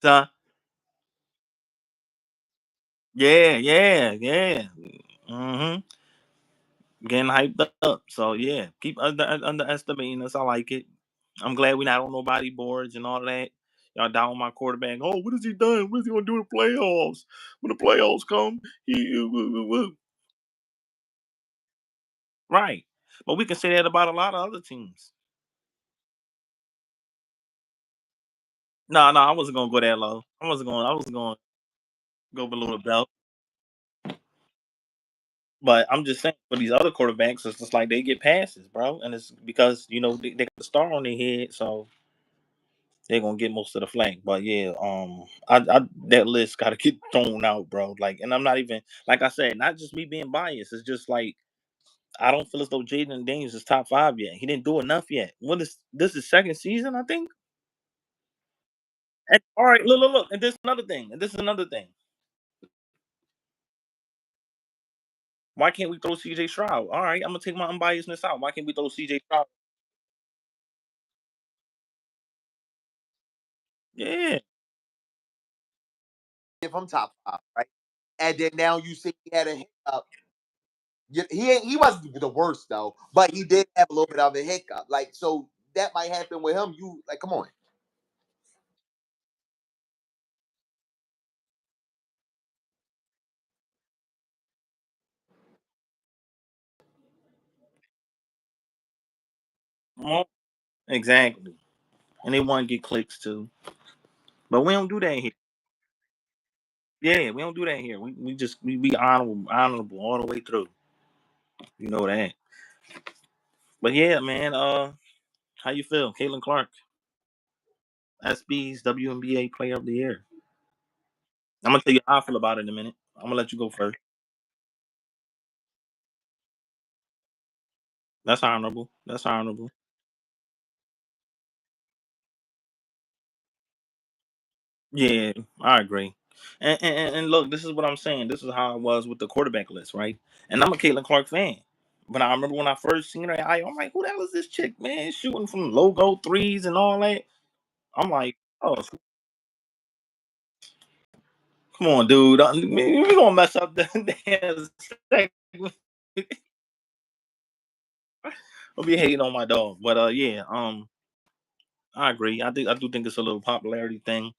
S1: So, yeah, yeah, yeah. hmm Getting hyped up. So yeah, keep underestimating us. I like it. I'm glad we're not on nobody boards and all of that. Y'all down on my quarterback. Oh, what has he done? What is he gonna do in the playoffs? When the playoffs come, right. But we can say that about a lot of other teams. No, no, I wasn't gonna go that low. I wasn't going to go below the belt. But I'm just saying for these other quarterbacks, it's just like they get passes, bro. And it's because, they got the star on their head, so they're gonna get most of the flank. But yeah, I that list gotta get thrown out, bro. Like, and I'm not even, like I said, not just me being biased. It's just like I don't feel as though Jaden Daniels is top five yet. He didn't do enough yet. What is this is second season, I think? And all right, look, and this is another thing. And this is another thing. Why can't we throw CJ Stroud? All right, I'm gonna take my unbiasedness out. Why can't we throw CJ Stroud? Yeah,
S2: if I'm top five, right? And then now you see he had a hiccup. He wasn't the worst though, but he did have a little bit of a hiccup. Like so that might happen with him. You like, come on.
S1: Well, exactly. And they want to get clicks too. But we don't do that here. Yeah, we don't do that here. We just we be honorable all the way through. You know that. But yeah, man, how you feel? Caitlin Clark, SB's WNBA player of the year. I'm gonna tell you how I feel about it in a minute. I'm gonna let you go first. That's honorable. That's honorable. Yeah, I agree. And look, this is what I'm saying. This is how I was with the quarterback list, right? And I'm a Caitlin Clark fan. But I remember when I first seen her, I'm like, who the hell is this chick, man? Shooting from logo threes and all that. I'm like, oh, come on, dude. We gonna mess up the damn segment. I'll be hating on my dog. But yeah, I agree. I do think it's a little popularity thing.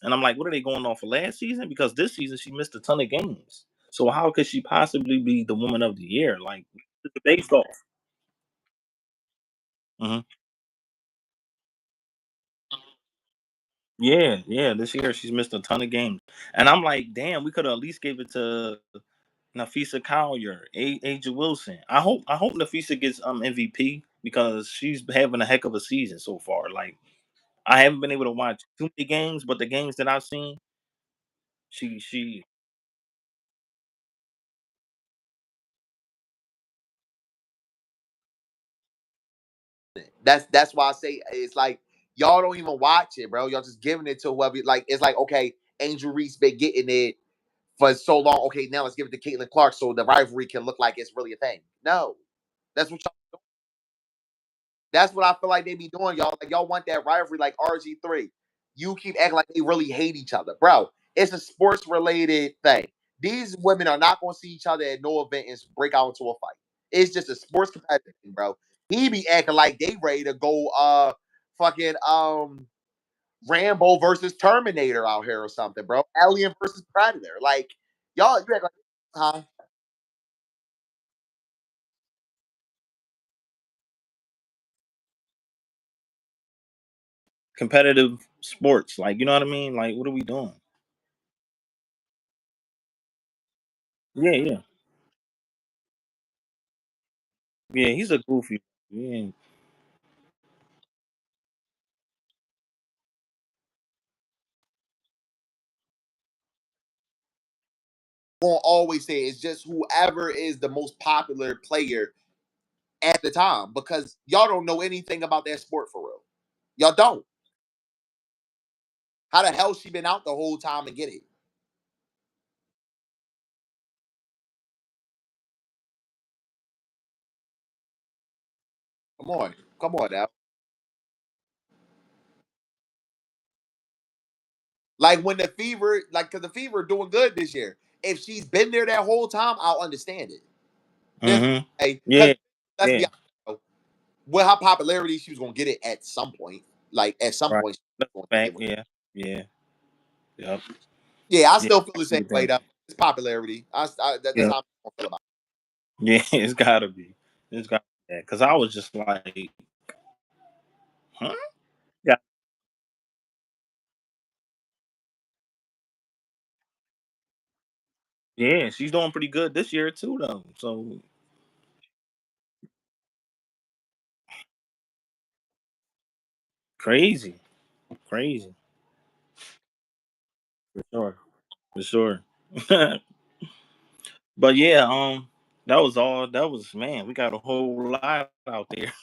S1: And I'm like, what are they going off for last season? Because this season she missed a ton of games. So how could she possibly be the woman of the year? Like it's based off. Hmm. Yeah, yeah. This year she's missed a ton of games, and I'm like, damn, we could have at least gave it to Nafisa Collier, Aja Wilson. I hope Nafisa gets MVP because she's having a heck of a season so far. Like I haven't been able to watch too many games, but the games that I've seen, she
S2: That's why I say it's like y'all don't even watch it, bro. Y'all just giving it to whoever. Like it's like okay, Angel Reese been getting it for so long. Okay, now let's give it to Caitlin Clark so the rivalry can look like it's really a thing. No, that's what y'all. That's what I feel like they be doing, y'all. Like y'all want that rivalry like RG3. You keep acting like they really hate each other, bro. It's a sports related thing. These women are not going to see each other at no event and break out into a fight. It's just a sports competitive thing, bro. He be acting like they ready to go fucking Rambo versus Terminator out here or something, bro. Alien versus Predator. Like y'all you act like huh?
S1: competitive sports. Like you know what I mean? Like what are we doing? Yeah, yeah, yeah. He's a goofy. Yeah.
S2: Won't always say it's just whoever is the most popular player at the time because y'all don't know anything about that sport for real. Y'all don't. How the hell she been out the whole time and get it? Come on now. Like when the fever, like because the fever doing good this year. If she's been there that whole time, I'll understand it. There's
S1: Mm-hmm.
S2: because
S1: Yeah,
S2: let's be
S1: yeah.
S2: honest, bro, with her popularity, she was gonna get it at some point. Like at some
S1: Right.
S2: point, she
S1: That's
S2: was
S1: a
S2: gonna get
S1: fact.
S2: it.
S1: Yeah, yeah, yep.
S2: Yeah, I
S1: Yeah.
S2: still feel
S1: I
S2: the
S1: agree
S2: same
S1: with
S2: way
S1: that.
S2: though. It's popularity. That's
S1: Yeah,
S2: how I feel about
S1: yeah. It's gotta be. It's got to be because I was just like, huh? Yeah, yeah. She's doing pretty good this year too, though. So crazy, crazy for sure, for sure. But yeah, that was all. That was man. We got a whole lot out there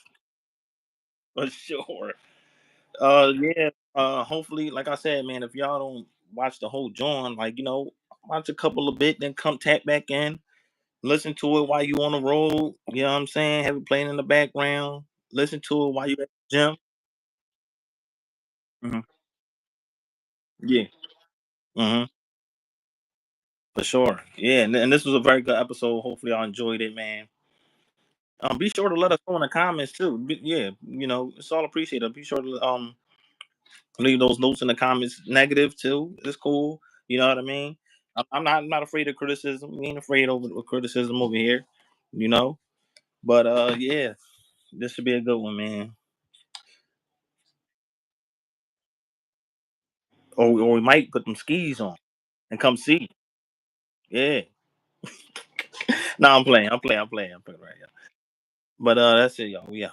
S1: for sure. Yeah. Hopefully, like I said, man, if y'all don't watch the whole joint, like watch a couple of bit, then come tap back in, listen to it while you on the road. You know what I'm saying? Have it playing in the background. Listen to it while you at the gym. Hmm. Yeah. Hmm. For sure. Yeah, and this was a very good episode. Hopefully, y'all enjoyed it, man. Be sure to let us know in the comments too. Yeah, it's all appreciated. Be sure to leave those notes in the comments. Negative too. It's cool. You know what I mean? I'm not afraid of criticism. We ain't afraid of criticism over here. You know. But yeah. This should be a good one, man. Or we might put them skis on and come see. Yeah. No, I'm playing. I'm playing. I'm playing. I'm playing right here. But that's it, y'all. We out.